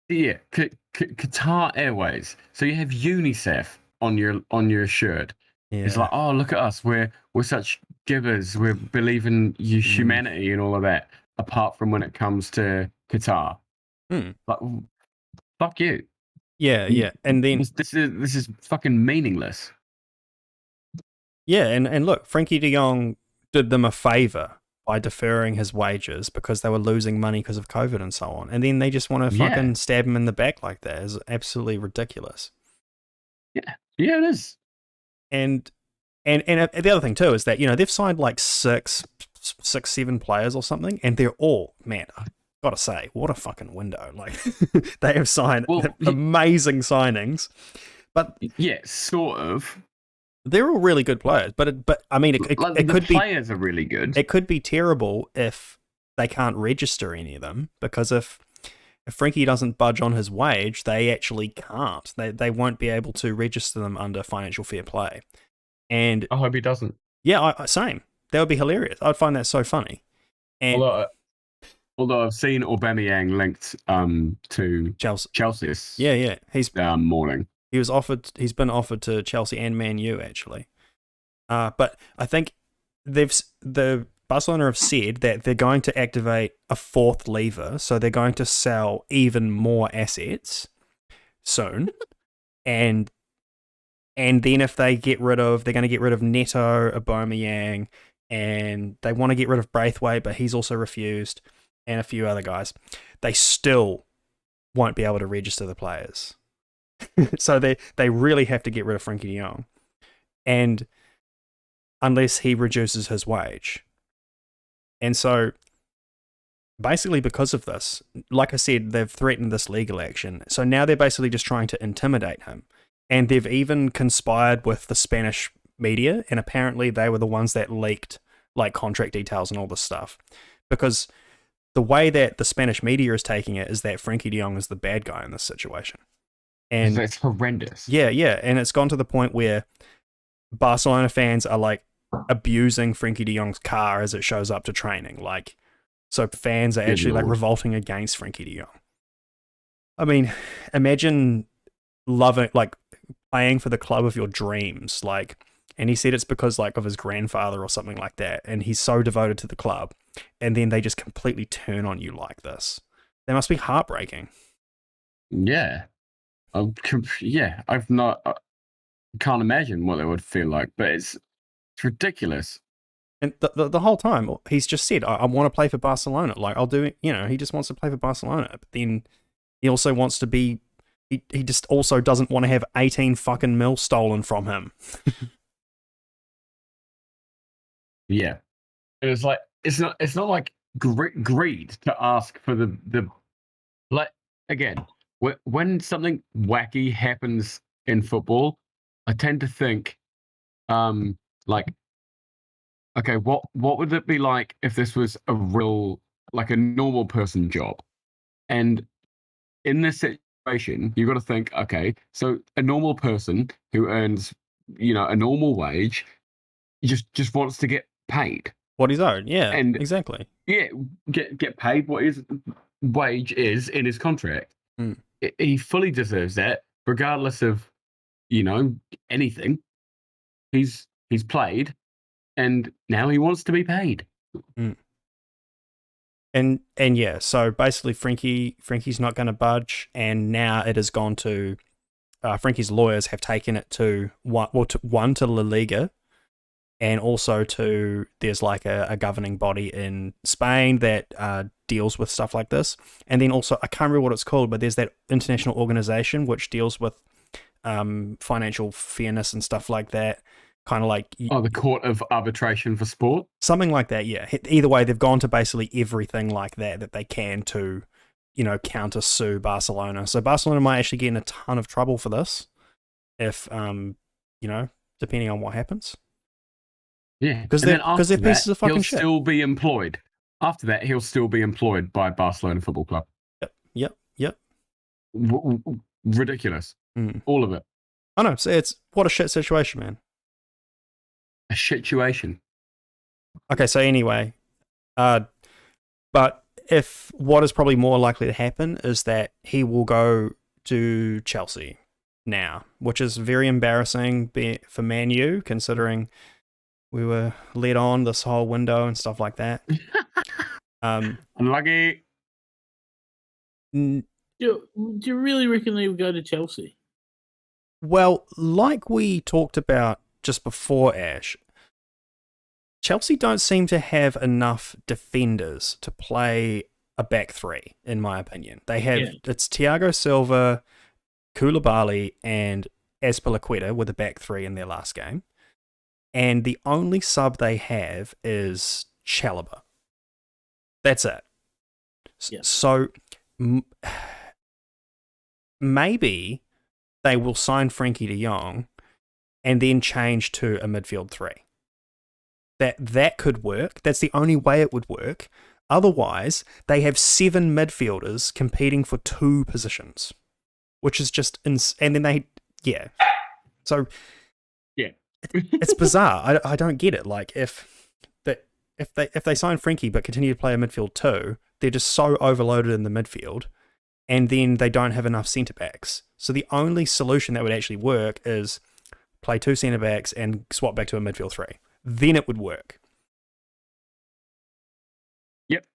Yeah, Qatar Airways. So you have UNICEF on your shirt. Yeah. It's like, oh, look at us. We're such givers. We believe in humanity and all of that. Apart from when it comes to Qatar, like, fuck you. Yeah, and then this is fucking meaningless. Yeah, and look, Frankie De Jong did them a favor by deferring his wages because they were losing money because of COVID and so on, and then they just want to fucking stab him in the back like that. It's absolutely ridiculous. Yeah, it is. And the other thing too is that they've signed like 7 players or something, and they're all, man, I gotta say, what a fucking window! Like they have signed amazing signings, but yeah, sort of. They're all really good players, but I mean, it could be players are really good. It could be terrible if they can't register any of them, because if Frankie doesn't budge on his wage, they actually can't. They won't be able to register them under financial fair play. And I hope he doesn't. Yeah, same. That would be hilarious. I'd find that so funny. And although I've seen Aubameyang linked to Chelsea. Yeah. He's morning. He's been offered to Chelsea and Man U actually. But I think the Barcelona have said that they're going to activate a fourth lever, so they're going to sell even more assets soon, and then if they're going to get rid of Neto, Aubameyang, and they want to get rid of Braithwaite, but he's also refused, and a few other guys. They still won't be able to register the players. So they really have to get rid of Frankie de Jong, and unless he reduces his wage. And so basically because of this, like I said, they've threatened this legal action. So now they're basically just trying to intimidate him. And they've even conspired with the Spanish media, and apparently they were the ones that leaked like contract details and all this stuff. Because the way that the Spanish media is taking it is that Frankie de Jong is the bad guy in this situation. And it's horrendous. Yeah. And it's gone to the point where Barcelona fans are like abusing Frankie de Jong's car as it shows up to training. Like, so fans are Good actually like Lord. revolting against Frankie de Jong. I mean, imagine loving, like, playing for the club of your dreams, like, and he said it's because like of his grandfather or something like that, and he's so devoted to the club, and then they just completely turn on you like this. That must be heartbreaking. Yeah. I've not. Can't imagine what it would feel like, but it's ridiculous. And the whole time he's just said, I want to play for Barcelona. Like, I'll do it. You know, he just wants to play for Barcelona, but then he also wants to be. He just also doesn't want to have 18 fucking mil stolen from him. Yeah, and it's like it's not like greed to ask for the like again when something wacky happens in football, I tend to think like, okay, what would it be like if this was a real, like, a normal person job? And in this situation, you've got to think, okay, so a normal person who earns, a normal wage just wants to get paid. What he's owed, yeah, And exactly. yeah, get paid what his wage is in his contract. Mm. He fully deserves that, regardless of, anything. He's played, and now he wants to be paid. Mm. And yeah, so basically Frankie's not going to budge, and now it has gone to Frankie's lawyers have taken it to one to La Liga, and also to there's like a governing body in Spain that deals with stuff like this, and then also I can't remember what it's called, but there's that international organization which deals with financial fairness and stuff like that. Kind of like the Court of Arbitration for Sport, something like that. Yeah. Either way, they've gone to basically everything like that they can to, counter sue Barcelona. So Barcelona might actually get in a ton of trouble for this, if depending on what happens. Yeah, because they're pieces of fucking shit. He'll still be employed. After that, he'll still be employed by Barcelona Football Club. Yep. Ridiculous. Mm. All of it. I know. So it's what a shit situation, man. A situation. Okay, so anyway, but if what is probably more likely to happen is that he will go to Chelsea now, which is very embarrassing for Man U, considering we were led on this whole window and stuff like that. Unlucky. Do you really reckon they would go to Chelsea? Well, like we talked about just before, Ash, Chelsea don't seem to have enough defenders to play a back three, in my opinion. They have, it's Thiago Silva, Koulibaly, and Azpilicueta with a back three in their last game. And the only sub they have is Chalobah. That's it. Yeah. So maybe they will sign Frankie de Jong and then change to a midfield three. That could work. That's the only way it would work. Otherwise, they have 7 midfielders competing for 2 positions, which is just and then they So it's bizarre. I don't get it. Like if they sign Frankie but continue to play a midfield 2, they're just so overloaded in the midfield, and then they don't have enough centre backs. So the only solution that would actually work is play 2 centre backs and swap back to a midfield 3. Then it would work. Yep.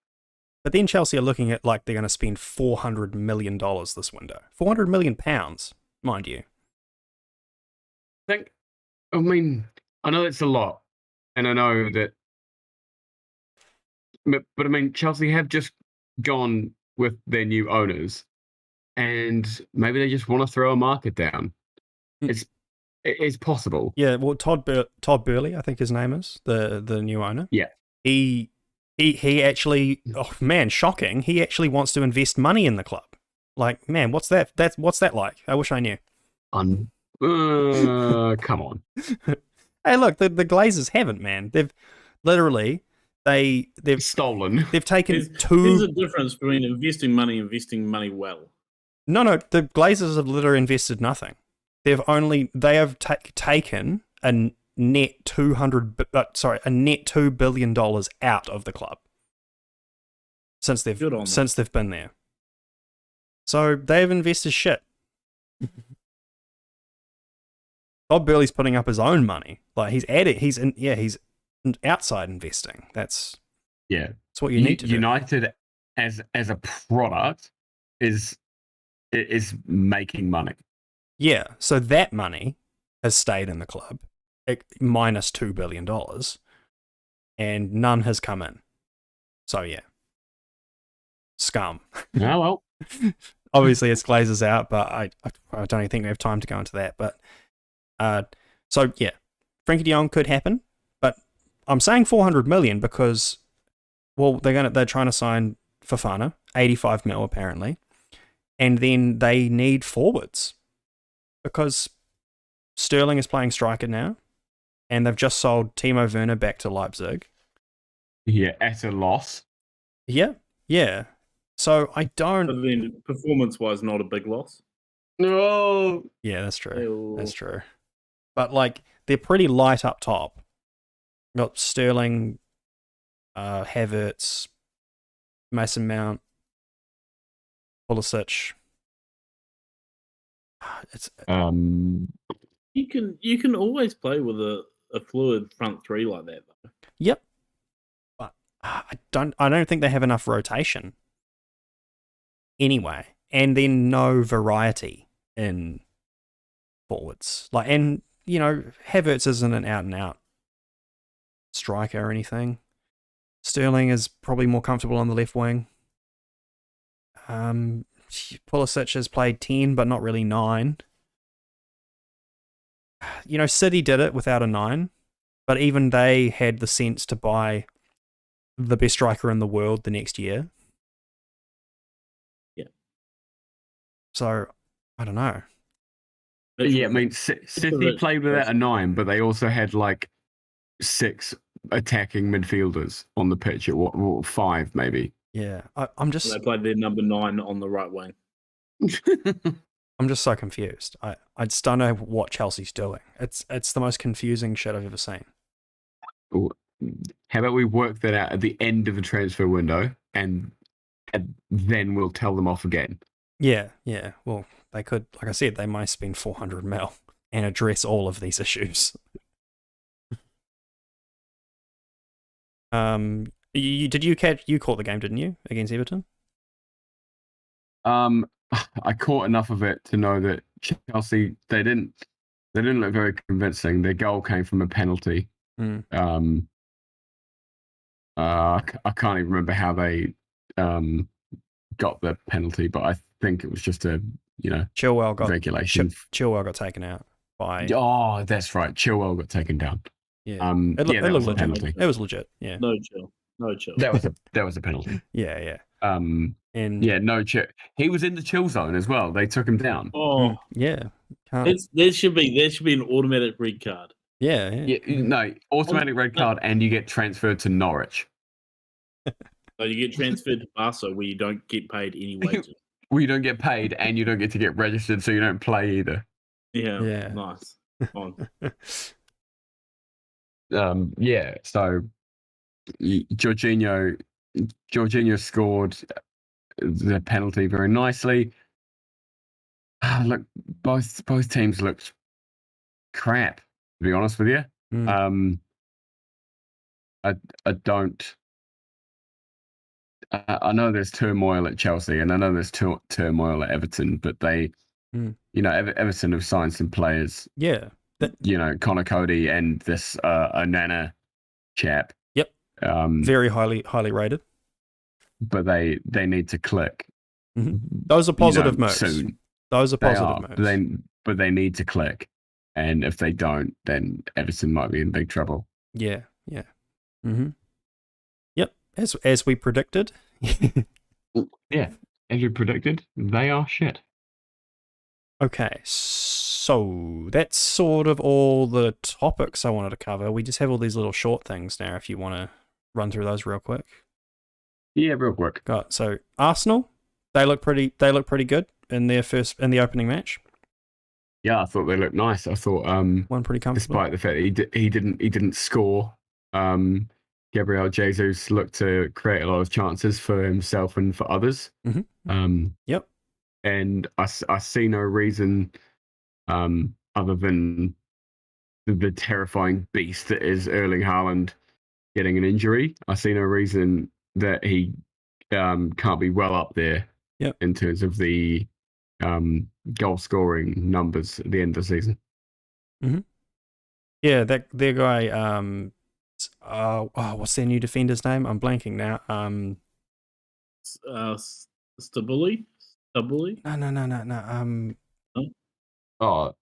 But then Chelsea are looking at like they're going to spend $400 million this window. £400 million, mind you. I know it's a lot, and I know that, but I mean, Chelsea have just gone with their new owners, and maybe they just want to throw a market down. It's possible. Yeah, well, Todd Burley, I think his name is the new owner. Yeah, he actually, oh man, shocking. He actually wants to invest money in the club. Like, man, what's that? What's that like? I wish I knew. Come on. Hey, look, the Glazers haven't, man. They've literally they've stolen. They've taken There's a difference between investing money well. No, the Glazers have literally invested nothing. They have taken net $2 billion out of the club since they've Good on them. since they've been there. So they've invested shit. Todd Burley's putting up his own money. Like he's outside investing. That's what you need to do. United as a product is making money. Yeah, so that money has stayed in the club, minus $2 billion, and none has come in. So yeah, scum. Oh well. Obviously, it's Glazers out, but I don't even think we have time to go into that. But so yeah, Frankie de Jong could happen, but I'm saying 400 million because, well, they're trying to sign Fofana, 85 mil apparently, and then they need forwards because Sterling is playing striker now, and they've just sold Timo Werner back to Leipzig. Yeah, at a loss. Yeah. So I don't. But then, performance-wise, not a big loss. No. Yeah, that's true. Ew. That's true. But like, they're pretty light up top. Got Sterling, Havertz, Mason Mount, Pulisic. It's You can always play with a fluid front three like that, though. Yep. But I don't think they have enough rotation. Anyway, and then no variety in forwards. Like, and you know, Havertz isn't an out and out striker or anything. Sterling is probably more comfortable on the left wing. Pulisic has played 10, but not really 9. You know, City did it without a 9, but even they had the sense to buy the best striker in the world the next year. Yeah. So, I don't know. Yeah, I mean, City played without a 9, but they also had like 6 attacking midfielders on the pitch at 5 maybe. Yeah, I'm just. They played their number 9 on the right wing. I'm just so confused. I just don't know what Chelsea's doing. It's the most confusing shit I've ever seen. How about we work that out at the end of the transfer window, and then we'll tell them off again. Yeah. Well, they could, like I said, they might spend 400 mil and address all of these issues. You caught the game, didn't you, against Everton? I caught enough of it to know that Chelsea they didn't look very convincing. Their goal came from a penalty. Mm. I can't even remember how they got the penalty, but I think it was just a Chilwell got regulation. Chilwell got taken out by. Oh, that's right. Chilwell got taken down. Yeah. That It was a legit. penalty. It was legit. Yeah. No chill. That was a penalty. Yeah. And no chill. He was in the chill zone as well. They took him down. Oh, yeah. Can't. there should be an automatic red card. Yeah. No, automatic red card, and you get transferred to Norwich. So you get transferred to Barca, where you don't get paid any wages. Well, you don't get paid, and you don't get to get registered, so you don't play either. Yeah. Nice. Fine. So Jorginho scored the penalty very nicely. Look, both teams looked crap, to be honest with you. Mm. I don't. I know there's turmoil at Chelsea, and I know there's turmoil at Everton, but they, Everton have signed some players. Yeah. Connor Cody and this Onana chap. Yep. Very highly rated. But they need to click. Mm-hmm. Those are positive moves. Soon. Those are positive moves. But they need to click, and if they don't, then Everton might be in big trouble. Yeah. Mm-hmm. Yep. As we predicted. Yeah, as we predicted, they are shit. Okay, so that's sort of all the topics I wanted to cover. We just have all these little short things now. If you want to run through those real quick. Yeah, real quick. So Arsenal, they look pretty good in the opening match. Yeah, I thought they looked nice. I thought, Won pretty comfortably. despite the fact that he didn't score, Gabriel Jesus looked to create a lot of chances for himself and for others. Yep. And I see no reason, other than the terrifying beast that is Erling Haaland getting an injury. I see no reason that he can't be well up there. Yep. In terms of the goal scoring numbers at the end of the season. Yeah, their guy. What's their new defender's name? I'm blanking now. Stabuli? No. Oh,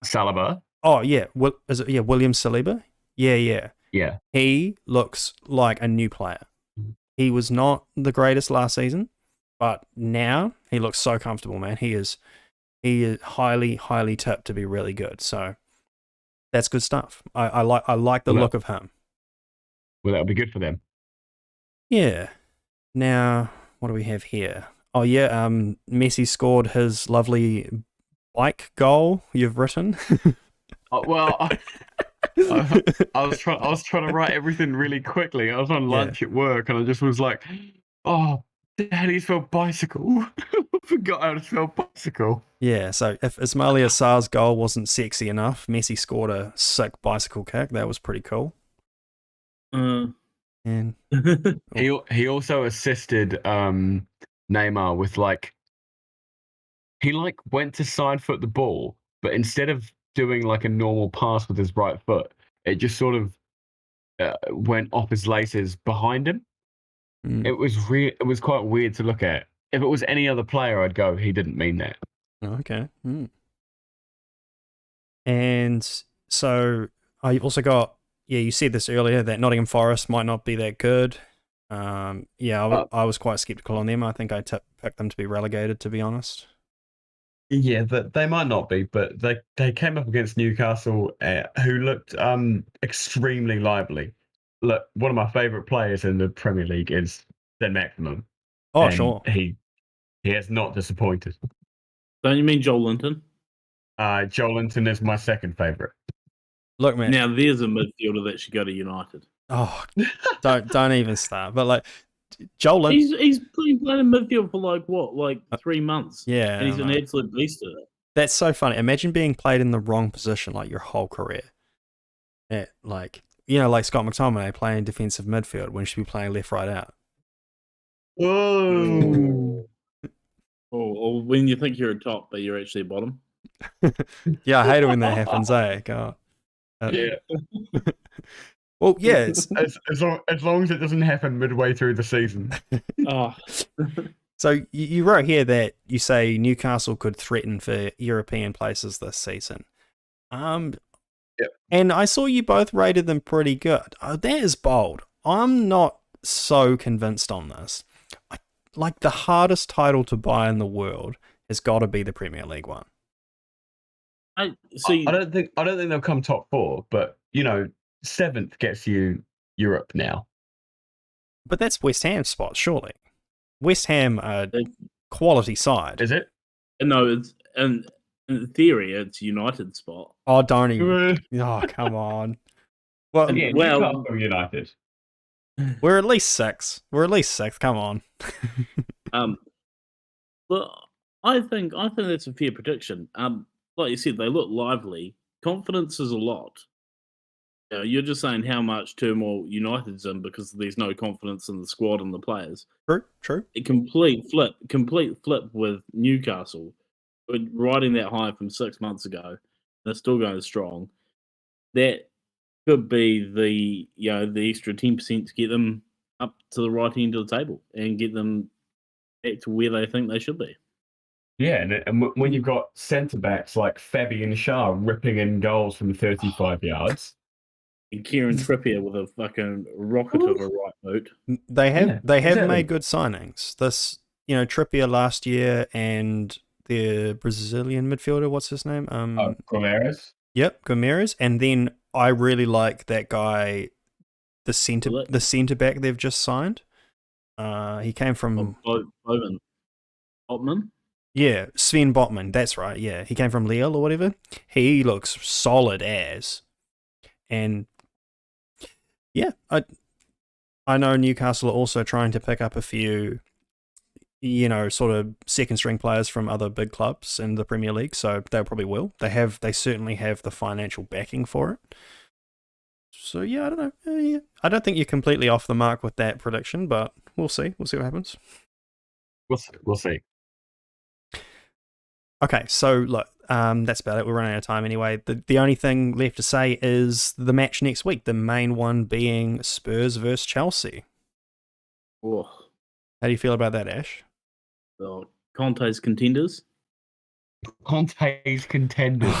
Saliba. Oh yeah. Is it William Saliba? Yeah. Yeah. He looks like a new player. He was not the greatest last season, but now he looks so comfortable, man. He is highly tipped to be really good. So that's good stuff. I like the look of him. Well, that'll be good for them. Yeah. Now, what do we have here? Oh yeah, Messi scored his lovely bike goal you've written. I was trying to write everything really quickly. I was on lunch at work and I just was like, oh, how do you spell bicycle? I forgot how to spell bicycle. Yeah, so if Ismaila Sarr's goal wasn't sexy enough, Messi scored a sick bicycle kick. That was pretty cool. And he also assisted Neymar with he went to side foot the ball, but instead of doing like a normal pass with his right foot, it just sort of went off his laces behind him. It was quite weird to look at. If it was any other player, I'd go, he didn't mean that. Okay. And so I also got, you said this earlier, that Nottingham Forest might not be that good. I was quite skeptical on them. I think I picked them to be relegated, to be honest. Yeah, they might not be, but they came up against Newcastle, who looked extremely lively. Look, one of my favourite players in the Premier League is Saint-Maximin. Oh, sure. He has not disappointed. Don't you mean Joel Linton? Joel Linton is my second favourite. Look, man. Now there's a midfielder that should go to United. Oh, don't even start. But like Joel Linton, he's playing in midfield for 3 months. Yeah, and he's an absolute beast at it. That's so funny. Imagine being played in the wrong position like your whole career. Like Scott McTominay playing defensive midfield when he should be playing left, right, out. Whoa! Or when you think you're a top, but you're actually a bottom. Yeah, I hate it when that happens. God. Yeah. Well, yeah. As long as it doesn't happen midway through the season. Oh. So you wrote here that you say Newcastle could threaten for European places this season. Yep. And I saw you both rated them pretty good. Oh, that is bold. I'm not so convinced on this. Like the hardest title to buy in the world has got to be the Premier League one. I don't think they'll come top 4, but 7th gets you Europe now. But that's West Ham's spot, surely. West Ham are quality side. Is it? No, it's in theory it's United spot. Oh, don't even. Oh, come on. Well, Newcastle United. We're at least 6. Come on. But I think that's a fair prediction. Like you said, they look lively. Confidence is a lot. You're just saying how much turmoil United's in because there's no confidence in the squad and the players. True. A complete flip with Newcastle. We're riding that high from 6 months ago. They're still going strong. That could be the extra 10% to get them up to the right end of the table and get them back to where they think they should be. Yeah, and when you've got centre-backs like Fabian Schär ripping in goals from 35 yards. And Kieran Trippier with a fucking rocket of a right boot. They have made good signings. This, Trippier last year and the Brazilian midfielder, what's his name? Gomes. Yep, Gomes. And then I really like that guy, the centre back they've just signed. He came from Bowman. Otman? Yeah, Sven Botman, that's right. Yeah, he came from Lille or whatever. He looks solid as. And yeah, I know Newcastle are also trying to pick up a few, sort of second string players from other big clubs in the Premier League, so they probably will. They certainly have the financial backing for it. So yeah, I don't know. Yeah. I don't think you're completely off the mark with that prediction, but we'll see. We'll see what happens. We'll see. Okay, so look, that's about it. We're running out of time anyway. The only thing left to say is the match next week, the main one being Spurs versus Chelsea. Oh, How do you feel about that, Ash? Conte's contenders. Conte's contenders.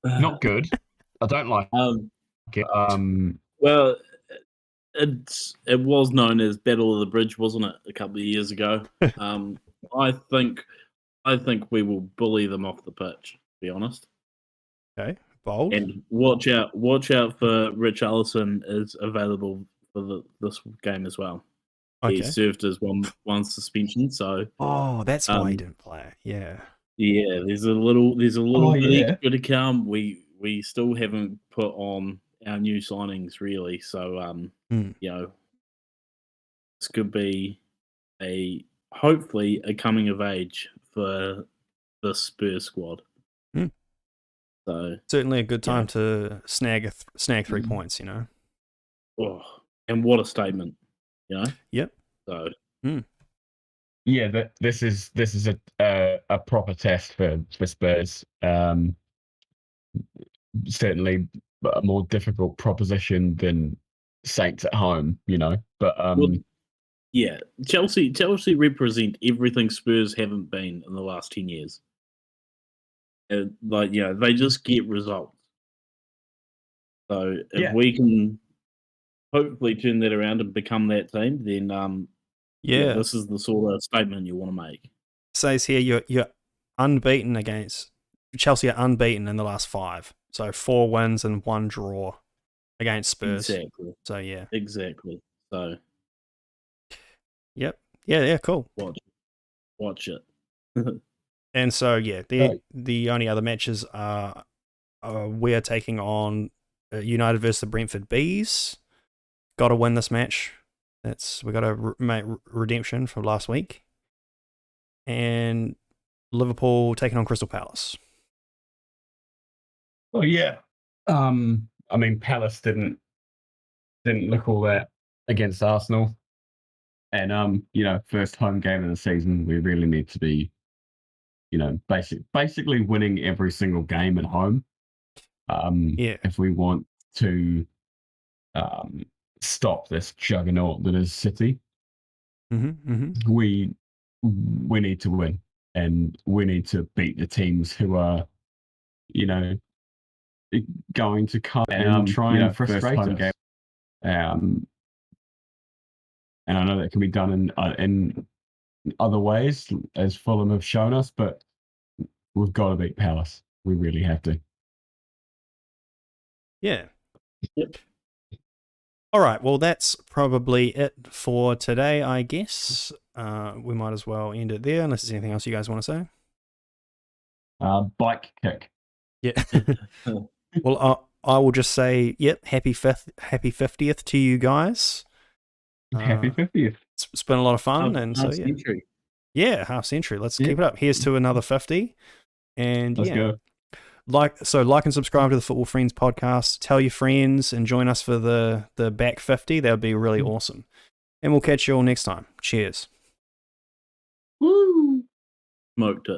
Not good. I don't like it. Well, it was known as Battle of the Bridge, wasn't it, a couple of years ago? I think we will bully them off the pitch, to be honest. Okay, bold. And watch out for Rich Allison is available for this game as well. Okay. He served as one suspension, so that's why he didn't play. Yeah. Yeah, there's a little bit extra to come. We still haven't put on our new signings really, so this could be hopefully a coming of age for the Spurs squad. So certainly a good time to snag 3 points, Oh, and what a statement, Yep. So yeah, this is a proper test for Spurs. Certainly a more difficult proposition than Saints at home, But Chelsea represent everything Spurs haven't been in the last 10 years. They just get results. So if we can hopefully turn that around and become that team, then this is the sort of statement you want to make. It says here you're unbeaten against Chelsea. Are unbeaten in the last 5, so 4 wins and 1 draw against Spurs. Exactly. So yeah, exactly. So yep, yeah, cool. Watch it. And so yeah, the only other matches are we're taking on United versus the Brentford Bees. Got to win this match. We got a redemption from last week, and Liverpool taking on Crystal Palace. Oh yeah. I mean, Palace didn't look all that against Arsenal, and first home game of the season, we really need to be, basically winning every single game at home. If we want to stop this juggernaut that is City, we need to win, and we need to beat the teams who are, going to come and try and frustrate us. And I know that can be done in other ways, as Fulham have shown us, but we've got to beat Palace. We really have to. Yeah. Yep. All right. Well, that's probably it for today, I guess. We might as well end it there, unless there's anything else you guys want to say. Bike kick. Yeah. Well, I will just say, yep, happy 50th to you guys. Happy 50th. It's been a lot of fun, and so century. Yeah, half century. Let's keep it up. Here's to another 50, and let's go. Like and subscribe to the Football Friends podcast. Tell your friends and join us for the back 50. That would be really awesome. And we'll catch you all next time. Cheers. Woo! Smoked it.